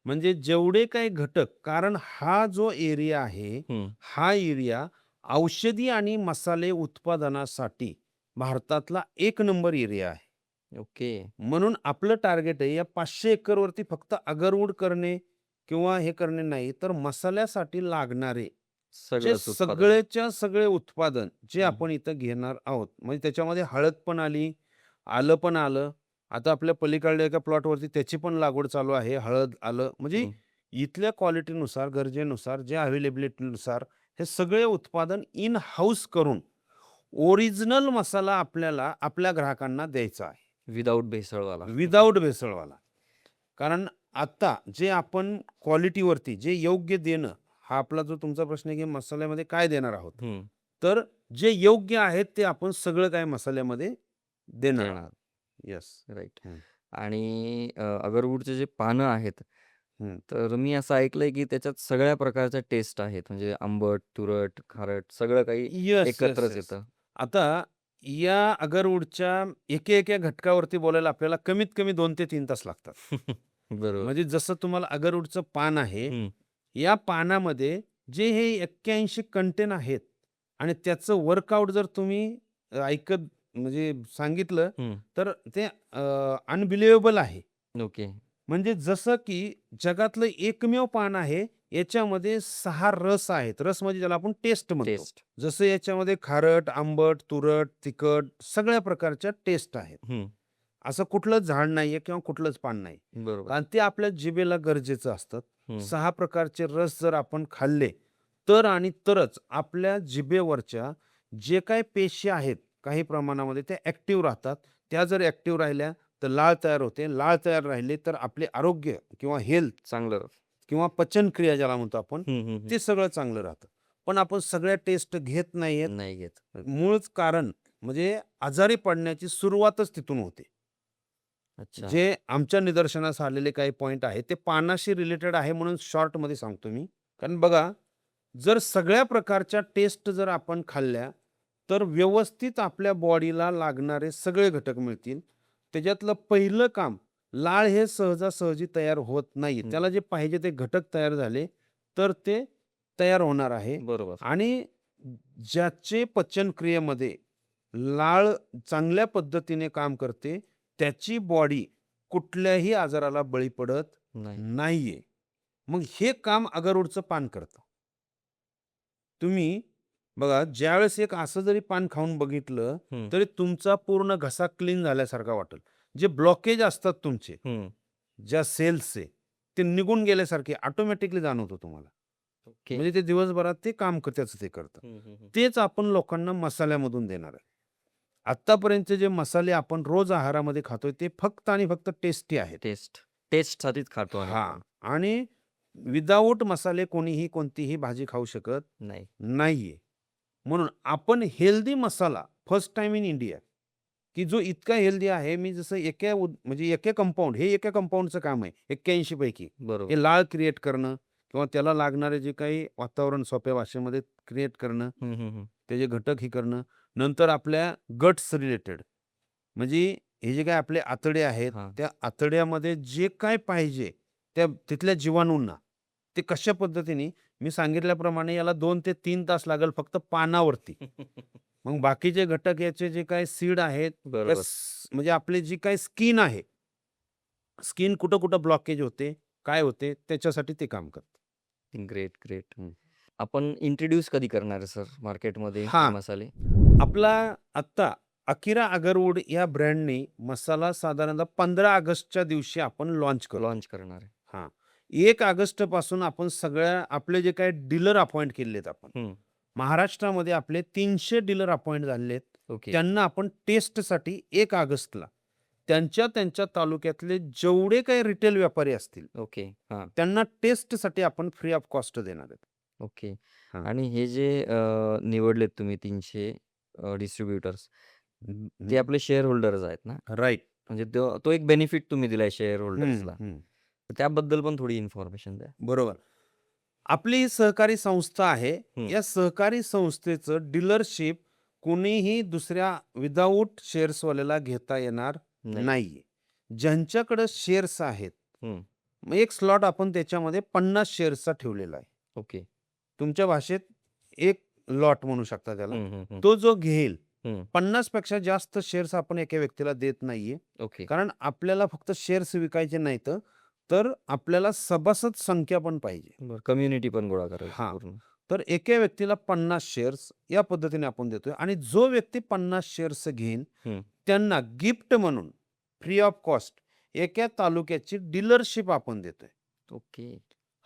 म्हणजे जेवढे काही घटक कारण हा जो एरिया आहे, हं. हा एरिया औषधी आणि मसाले उत्पादनासाठी भारतातला 1 नंबर एरिया आहे. ओके. म्हणून आपलं टार्गेट आहे या 500 एकरवरती फक्त अगरवूड करणे किंवा हे करणे नाही, तर मसाल्यासाठी लागणारे जे सगळंच उत्पादन. सगळेच्या सगळे उत्पादन जे हं. आपण इथं घेणार आहोत. म्हणजे त्याच्यामध्ये हळद पण आली, आलं पण आलं. आता आपल्या पलीकडल्या एका प्लॉटवरती त्याची पण लागवड चालू आहे. हळद, आलं म्हणजे हं. इथल्या क्वालिटीनुसार, गरजेनुसार, जे अवेलेबिलिटीनुसार हे सगळे उत्पादन इन हाऊस करून ओरिजिनल मसाला आपल्याला आपल्या ग्राहकांना द्यायचा आहे. विदाऊट भेसळवाला. विदाऊट भेसळवाला. कारण आता जे आपण क्वालिटीवरती जे योग्य देणं, हा आपला जो तुमचा प्रश्न आहे, की मसाल्यामध्ये काय देणार आहोत? हं. तर जे योग्य आहेत ते आपण सगळं काय मसाल्यामध्ये देणार आहोत. देणार. येस. राइट. हं. आणि अगरवूडचे जे पानं आहेत, हं. तर मी असं ऐकलंय की त्याच्यात सगळ्या प्रकारच्या टेस्ट आहेत. म्हणजे आंबट, तुरट, खारट सगळं काही येस, येस, एकत्रच येस. येतं. आता या अगरवूडच्या एका घटकावरती बोलायला आपल्याला कमीत कमी 2 ते 3 तास लागतात. बरोबर. म्हणजे जसं तुम्हाला अगरवूडचं पान आहे, हं. या पानामध्ये जे हे 81 कंटेन आहेत आणि त्याचं वर्कआउट जर तुम्ही ऐकत म्हणजे सांगितलं, हं. तर ते अनबिलिव्हेबल आहे. ओके. म्हणजे जसं की जगातलं एकमेव पान आहे, याच्यामध्ये 6 रस आहेत. रस म्हणजे ज्याला आपण टेस्ट म्हणतो. टेस्ट. जसं याच्यामध्ये खारट, आंबट, तुरट, तिखट सगळ्या प्रकारच्या टेस्ट आहेत. हं. असं कुठलंच झाड नाहीये किंवा कुठलंच पान नाही. बरोबर. कारण ते आपल्या जिभेला गरजेचं असतं. हं. 6 प्रकारचे रस जर आपण खाल्ले, तर आणि तरच आपल्या जिभेवरच्या जे काही पेशी आहेत, काही प्रमाणामध्ये त्या ॲक्टिव्ह राहतात. त्या जर ॲक्टिव्ह राहिल्या, तर लाळ तयार होते. लाळ तयार राहिली, तर आपले आरोग्य किंवा हेल्थ चांगलं. किंवा पचनक्रिया ज्याला म्हणतो आपण, हं, हं, हं. ते सगळं चांगलं राहतं. पण आपण सगळ्या टेस्ट घेत नाहीयेत. नाही घेत. मूळच कारण म्हणजे आजारी पडण्याची सुरुवातच तिथून होते. अच्छा. जे आमच्या निदर्शनास आलेले काही पॉइंट आहेत, ते पानाशी रिलेटेड आहे म्हणून शॉर्टमध्ये सांगतो मी. कारण बघा, जर सगळ्या प्रकारच्या टेस्ट जर आपण खाल्ल्या, तर व्यवस्थित आपल्या बॉडीला लागणारे सगळे घटक मिळतील. त्याच्यातलं पहिलं काम, लाळ हे सहजासहजी तयार होत नाही. हं. त्याला जे पाहिजे ते घटक तयार झाले, तर ते तयार होणार आहे. बरोबर. आणि ज्याचे पचनक्रियेमध्ये लाळ चांगल्या पद्धतीने काम करते, त्याची बॉडी कुठल्याही आजाराला बळी पडत नाही. नाहीये. मग हे काम अगरूडचं पान करतं. तुम्ही बघा, ज्यावेळेस एक असं जरी पान खाऊन बघितलं, हं, तरी तुमचा पूर्ण घसा क्लीन झाल्यासारखा वाटेल. जे ब्लॉकेज असतात तुमचे, हं. ज्या सेल्सचे, ते निघून गेल्यासारखे ऑटोमॅटिकली जाणवतं तुम्हाला. ओके. म्हणजे ते दिवसभरात ते काम त्याचं ते करतं. हं, हं, हं. तेच आपण लोकांना मसाल्यामधून देणार आहे. आत्तापर्यंतचे जे मसाले आपण रोज आहारामध्ये खातोय, ते फक्त आणि फक्त टेस्टी आहेत. टेस्टसाठीच खातो आणि हां. आपण. आणि विदाऊट मसाले कोणीही कोणतीही भाजी खाऊ शकत नाही. नाहीये. म्हणून आपण healthy masala first time in India, की जो इतका हेल्दी आहे. मी जसं म्हणजे एका कंपाउंड, हे एका कंपाउंडचं काम आहे 81 पैकी. बरोबर. हे लाळ क्रिएट करणं किंवा त्याला लागणारे जे काही वातावरण सोप्या भाषेमध्ये क्रिएट करणं, हं, हं, हं. त्याचे घटक हे करणं. नंतर आपल्या गट्स रिलेटेड, म्हणजे हे जे काही आपले आतडे आहेत, हां. त्या आतड्यामध्ये जे काय पाहिजे त्या तिथल्या जीवाणूंना, ते कशा पद्धतीने, मी सांगितल्याप्रमाणे याला 2 ते 3 तास लागेल फक्त पानावरती. मग बाकीचे घटक याचे जे काही सीड आहेत, बरोबर. म्हणजे आपली जी काही स्किन आहे, स्किन कुठं-कुठं ब्लॉकेज होते, काय होते, त्याच्यासाठी ते काम करतं. Great, great. हं. आपण इंट्रोड्यूस कधी करणार आहे सर मार्केटमध्ये हे हां. मसाले? आपला आत्ता अकिरा अगरवूड या ब्रँडने मसाला साधारणतः 15 ऑगस्टच्या दिवशी आपण लॉन्च करतो. लॉन्च करणार आहे. हां. 1 ऑगस्टपासून आपण सगळ्या आपले जे काही डीलर अपॉइंट केलेत आपण. हं. महाराष्ट्रामध्ये आपले 300 डीलर अपॉइंट झालेले आहेत. ओके. त्यांना आपण टेस्टसाठी 1 ऑगस्टला त्यांच्या तालुक्यातले जेवढे काही रिटेल व्यापारी असतील, ओके. हां. त्यांना टेस्टसाठी आपण फ्री ऑफ कॉस्ट देणार आहेत. ओके. हां. आणि हे जे निवडलेत तुम्ही 300 डिस्ट्रिब्युटर्स, ते आपले शेअर होल्डर्स आहेत ना? राइट. म्हणजे तो तो एक बेनिफिट तुम्ही दिलाय शेअर हं, होल्डर्सला. हं. तर त्याबद्दल पण थोडी इन्फॉर्मेशन द्या. बरोबर. आपली ही सहकारी संस्था आहे. हं. या सहकारी संस्थेचं डीलरशिप कोणीही दुसऱ्या विदाऊट शेअर्सवाल्याला घेता येणार नाही. नाहीये. ज्यांच्याकडे शेअर्स आहेत, हं. मग एक स्लॉट आपण त्याच्यामध्ये 50 शेअर्सचा ठेवलेला आहे. ओके. तुमच्या भाषेत एक लॉट म्हणू शकता त्याला. हं, हं, हं. तो जो घेईल, हं. 50 पेक्षा जास्त शेअर्स आपण एका व्यक्तीला देत नाहीये. ओके. कारण आपल्याला फक्त शेअर्स विकायचे नाहीत, तर आपल्याला सभासद संख्या पण पाहिजे. बरं, कम्युनिटी पण गोळा करायची हां. पूर्ण. तर एका व्यक्तीला 50 शेअर्स या पद्धतीने आपण देतोय आणि जो व्यक्ती 50 शेअर्स घेईल, हं. त्यांना गिफ्ट म्हणून फ्री ऑफ कॉस्ट एका तालुक्याची डीलरशिप आपण देतोय. ओके.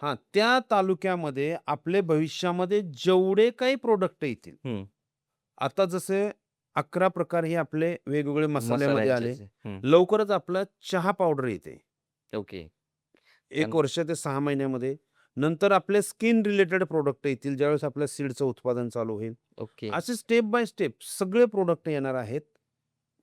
हां, त्या तालुक्यामध्ये आपले भविष्यामध्ये जेवढे काही प्रॉडक्ट येतील, हं. आता जसे 11 प्रकार हे आपले वेगवेगळे मसाल्यामध्ये आले. मसाल्यांचेच आहे. हं. लवकरच आपला चहा पावडर येते. ओके. 1 वर्ष ते 6 महिन्यामध्ये. नंतर आपले स्किन रिलेटेड प्रॉडक्ट येतील, ज्यावेळेस आपल्या सीडचं उत्पादन चालू होईल. ओके. असे स्टेप बाय स्टेप सगळे प्रॉडक्ट येणार आहेत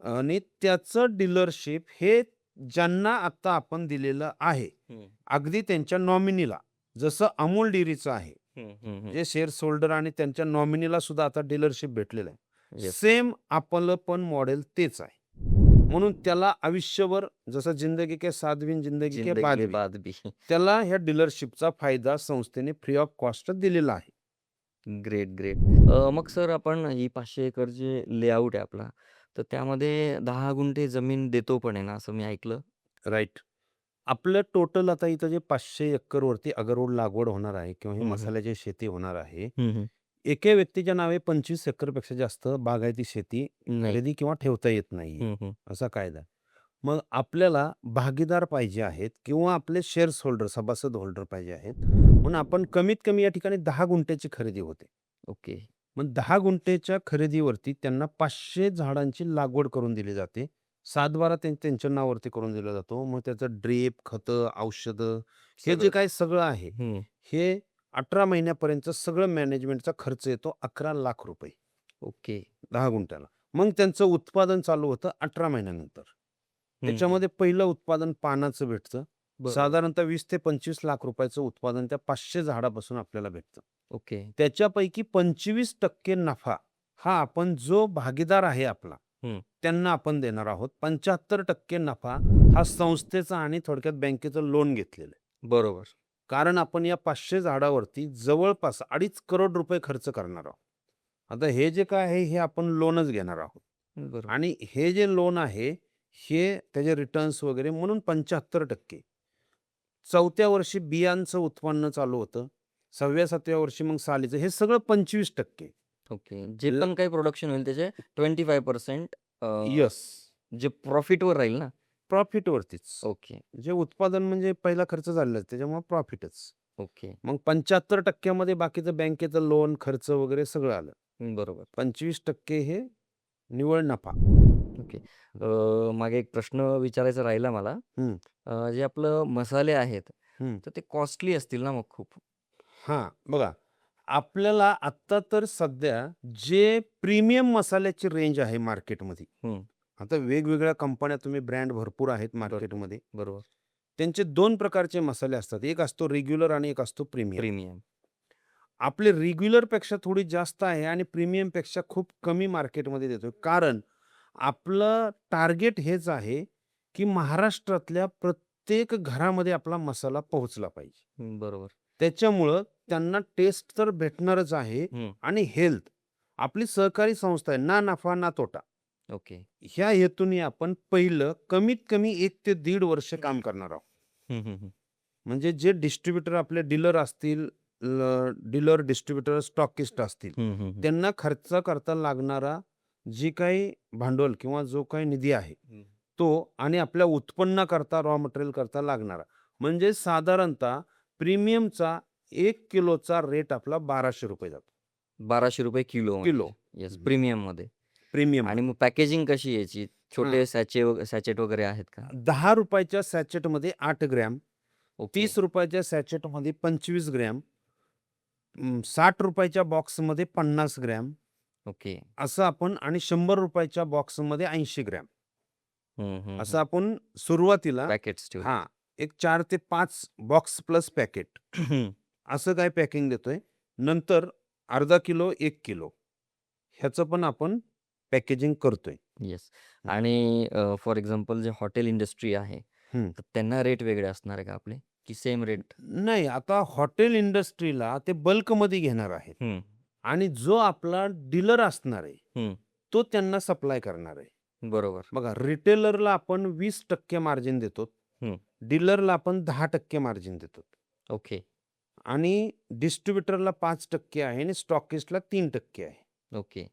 आणि त्याचं डीलरशिप हे ज्यांना आता आपण दिलेलं आहे, हं. अगदी त्यांच्या नॉमिनीला, जसं अमूल डेअरीचं आहे. हं, हं, हं. जे शेअर्स होल्डर आणि त्यांच्या नॉमिनीला सुद्धा आता डीलरशिप भेटलेलं आहे. येस. सेम आपलं पण मॉडेल तेच आहे. म्हणून त्याला आयुष्यभर, जसं जिंदगी के साथ भी जिंदगी के जिंदगी बाद के भी, बाद भी. त्याला ह्या डीलरशिपचा फायदा संस्थेने फ्री ऑफ कॉस्ट दिलेला आहे. Great, great. मग सर आपण ही 500 एकर जे लेआउट आहे आपला, तर त्यामध्ये 10 गुंठे जमीन देतो पण आहे ना, असं मी ऐकलं? राइट. आपलं टोटल आता इथं जे 500 एकरवरती अगरवूड लागवड होणार आहे किंवा ही हं, हं. मसाल्याची शेती होणार आहे. हं, हं. एका व्यक्तीच्या नावे 25 एकरपेक्षा जास्त बागायती शेती नाही. खरेदी किंवा ठेवता येत नाहीये. हं, हं. असा कायदा आहे. मग आपल्याला भागीदार पाहिजे आहेत किंवा आपले शेअर्स होल्डर, सभासद होल्डर पाहिजे आहेत. म्हणून आपण कमीत कमी या ठिकाणी 10 गुंठ्याची खरेदी होते. ओके. मग 10 गुंठेच्या खरेदीवरती त्यांना 500 झाडांची लागवड करून दिली जाते. सातबारा त्यांच्या नावावरती करून दिला जातो. मग त्याचं ड्रीप, खतं, औषधं हे जे सगळंच. काही सगळं आहे, हं. हे 18 महिन्यापर्यंतचं सगळं मॅनेजमेंटचा खर्च येतो ₹11,00,000 ओके. 10 गुंठ्याला. मग त्यांचं उत्पादन चालू होतं 18 महिन्यानंतर. हं. त्याच्यामध्ये पहिलं उत्पादन पानाचं भेटतं. बरोबर. साधारणतः 20 ते 25 लाख रुपयाचं उत्पादन त्या 500 झाडापासून आपल्याला भेटतं. ओके. त्याच्यापैकी 25% नफा हा आपण जो भागीदार आहे आपला, हं. त्यांना आपण देणार आहोत. 75% नफा हा संस्थेचा आणि थोडक्यात बँकेचं लोन घेतलेलं आहे. बरोबर. कारण आपण या 500 झाडावरती जवळपास 2.5 करोड रुपये खर्च करणार आहोत. आता हे जे काय आहे हे आपण लोनच घेणार आहोत. बरोबर. आणि हे जे लोन आहे, हे त्याचे रिटर्न्स वगैरे म्हणून 75%. 4थ्या वर्षी बियांचं उत्पन्न चालू होतं. 6व्या-7व्या वर्षी मग सालीचं. हे सगळं 25%. ओके. जे ल पण काही प्रोडक्शन होईल त्याचे 25% येस. जे प्रॉफिटवर राहील ना? प्रॉफिटवरतीच. ओके. जे उत्पादन म्हणजे पहिला खर्च झालेला आहे त्याच्यामुळे प्रॉफिटच. ओके. मग 75% मध्ये बाकीचं बँकेचं लोन, खर्च वगैरे सगळं आलं. बरोबर. 25% हे निव्वळ नफा. ओके. मागे एक प्रश्न विचारायचा राहिला मला. हं. जे आपलं मसाले आहेत, हं. तर ते कॉस्टली असतील ना मग खूप? हां, बघा आपल्याला आत्ता तर सध्या जे प्रीमियम मसाल्याची रेंज आहे मार्केटमध्ये. हं. आता वेगवेगळ्या कंपन्या तुम्ही ब्रँड भरपूर आहेत बरोबर. मार्केटमध्ये. बरोबर. त्यांचे 2 प्रकारचे मसाले असतात. एक असतो रेग्युलर आणि एक असतो प्रीमियम. प्रीमियम. आपले रेग्युलरपेक्षा थोडी जास्त आहे आणि प्रीमियमपेक्षा खूप कमी मार्केटमध्ये देतोय. कारण आपलं टार्गेट हेच आहे, की महाराष्ट्रातल्या प्रत्येक घरामध्ये आपला मसाला पोहोचला पाहिजे. बरोबर. त्याच्यामुळं त्यांना टेस्ट तर भेटणारच आहे हं. आणि हेल्थ. आपली सहकारी संस्था आहे. ना नफा ना तोटा. ओके. ह्या हेतूने आपण पहिलं कमीत कमी 1 ते 1.5 वर्ष काम करणार आहोत. हं, हं, हं. म्हणजे जे डिस्ट्रिब्युटर आपले डीलर असतील, डीलर, डिस्ट्रिब्युटर, स्टॉकिस्ट असतील, हं, हं, हं. त्यांना खर्च करता लागणारा जी काही भांडवल किंवा जो काही निधी आहे, हं. तो आणि आपल्या उत्पन्नाकरता, रॉ मटेरियल करता लागणारा. म्हणजे साधारणतः प्रीमियमचा 1 किलोचा रेट आपला ₹1200 जातो. ₹1200 किलो किलो. म्हणजे. येस, हं. प्रीमियममध्ये. प्रीमियम आणि मग पॅकेजिंग कशी आहे याची? हां. छोटे सॅचेट वगैरे आहेत का? ₹10 सॅचेटमध्ये 8 ग्रॅम, ओके. ₹30 सॅचेटमध्ये 25 ग्रॅम, ₹60 बॉक्समध्ये 50 ग्रॅम, ओके. असं आपण आणि ₹100 बॉक्समध्ये 80 ग्रॅम. हं, हं, असं हं. आपण सुरुवातीला पॅकेट्स ठेवले. हां, एक 4 ते 5 बॉक्स प्लस पॅकेट हं. असं काय पॅकिंग देतोय. नंतर अर्धा किलो, 1 किलो ह्याचं पण आपण पॅकेजिंग करतोय. येस. हं. आणि फॉर एक्झाम्पल जे हॉटेल इंडस्ट्री आहे, हं. तर त्यांना रेट वेगळे असणार आहे का आपले? की सेम रेट? नाही, आता हॉटेल इंडस्ट्रीला ते बल्कमध्ये घेणार आहेत हं, आणि जो आपला डीलर असणार आहे, हं. तो त्यांना सप्लाय करणार आहे. बरोबर. बघा रिटेलरला आपण 20% मार्जिन देतो. हं. डीलरला आपण 10% मार्जिन देतो. ओके. आणि डिस्ट्रिब्युटरला 5% आहे आणि स्टॉकिस्टला 3% आहे. ओके.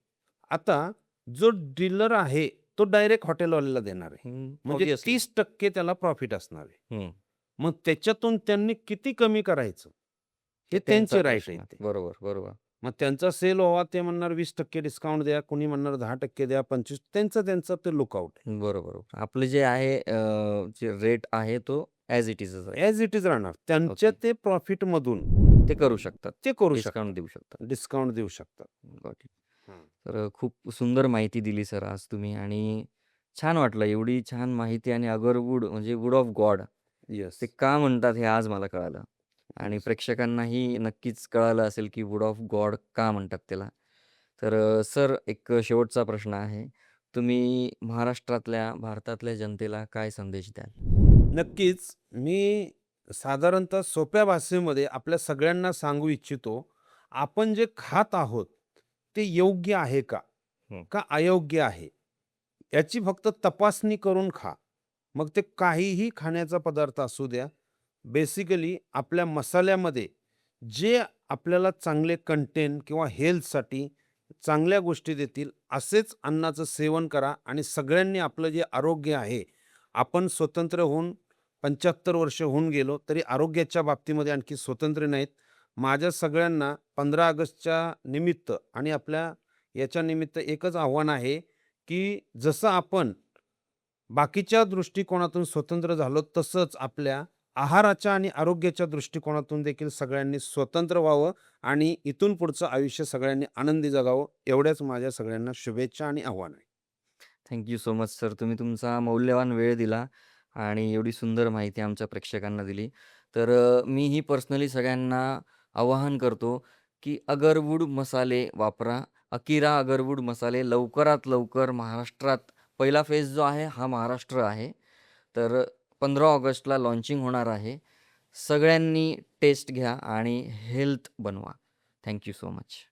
आता जो डीलर आहे, तो डायरेक्ट हॉटेलवाल्याला देणार आहे. म्हणजे ऑब्व्हियसली. 30% त्याला प्रॉफिट असणार आहे. हं. मग त्याच्यातून त्यांनी किती कमी करायचं, हे त्यांचा त्यांचे राईट प्रश्न. आहेत ते. बरोबर, बरोबर. मग त्यांचा सेल व्हावा ते म्हणणार 20% डिस्काउंट द्या, कोणी म्हणणार 10% द्या, 25 त्यांचं ते लुकआउट आहे. बरोबर, बरोबर. आपलं जे आहे जे रेट आहे तो ॲज इट इजच राहील. ॲज इट इज राहणार. त्यांच्या ओके. ते प्रॉफिटमधून ते करू शकतात. ते करू डिस्काउंट शकतात. देऊ शकतात. डिस्काउंट देऊ शकतात. Got it. हं. तर खूप सुंदर माहिती दिली सर आज तुम्ही आणि छान वाटलं. एवढी छान माहिती आणि अगरवूड म्हणजे वूड ऑफ गॉड येस. ते का म्हणतात हे आज मला कळालं. आणि येस. प्रेक्षकांनाही नक्कीच कळालं असेल की वूड ऑफ गॉड का म्हणतात त्याला. तर सर एक शेवटचा प्रश्न आहे. तुम्ही महाराष्ट्रातल्या, भारतातल्या जनतेला काय संदेश द्याल? नक्कीच. मी साधारणतः सोप्या भाषेमध्ये आपल्या सगळ्यांना सांगू इच्छितो, आपण जे खात आहोत, ते योग्य आहे का? हं. का अयोग्य आहे? याची फक्त तपासणी करून खा. मग ते काहीही खाण्याचा पदार्थ असू द्या. बेसिकली आपल्या मसाल्यामध्ये जे आपल्याला चांगले कंटेंट किंवा हेल्थसाठी चांगल्या गोष्टी देतील, असेच अन्नाचं सेवन करा आणि सगळ्यांनी आपलं जे आरोग्य आहे, आपण स्वतंत्र होऊन 75 वर्ष होऊन गेलो, तरी आरोग्याच्या बाबतीमध्ये आणखी स्वतंत्र नाहीत. माझ्या सगळ्यांना 15 ऑगस्टच्या निमित्त आणि आपल्या याच्या निमित्त एकच आव्हान आहे, की जसं आपण बाकीच्या दृष्टिकोनातून स्वतंत्र झालो, तसंच आपल्या आहाराच्या आणि आरोग्याच्या दृष्टिकोनातून देखील सगळ्यांनी स्वतंत्र व्हावं आणि इथून पुढचं आयुष्य सगळ्यांनी आनंदी जगावं. एवढ्याच माझ्या सगळ्यांना शुभेच्छा आणि आव्हान आहे. Thank you so much sir. तुम्ही तुमचा मौल्यवान वेळ दिला आणि एवढी सुंदर माहिती आमच्या प्रेक्षकांना दिली. तर मीही पर्सनली सगळ्यांना आवाहन करतो, की अगरवूड मसाले वापरा. अकिरा अगरवूड मसाले लवकरात लवकर महाराष्ट्रात पहिला फेज जो आहे हा महाराष्ट्र आहे. तर 15 ऑगस्टला लॉन्चिंग होणार आहे. सगळ्यांनी टेस्ट घ्या आणि हेल्थ बनवा. Thank you so much.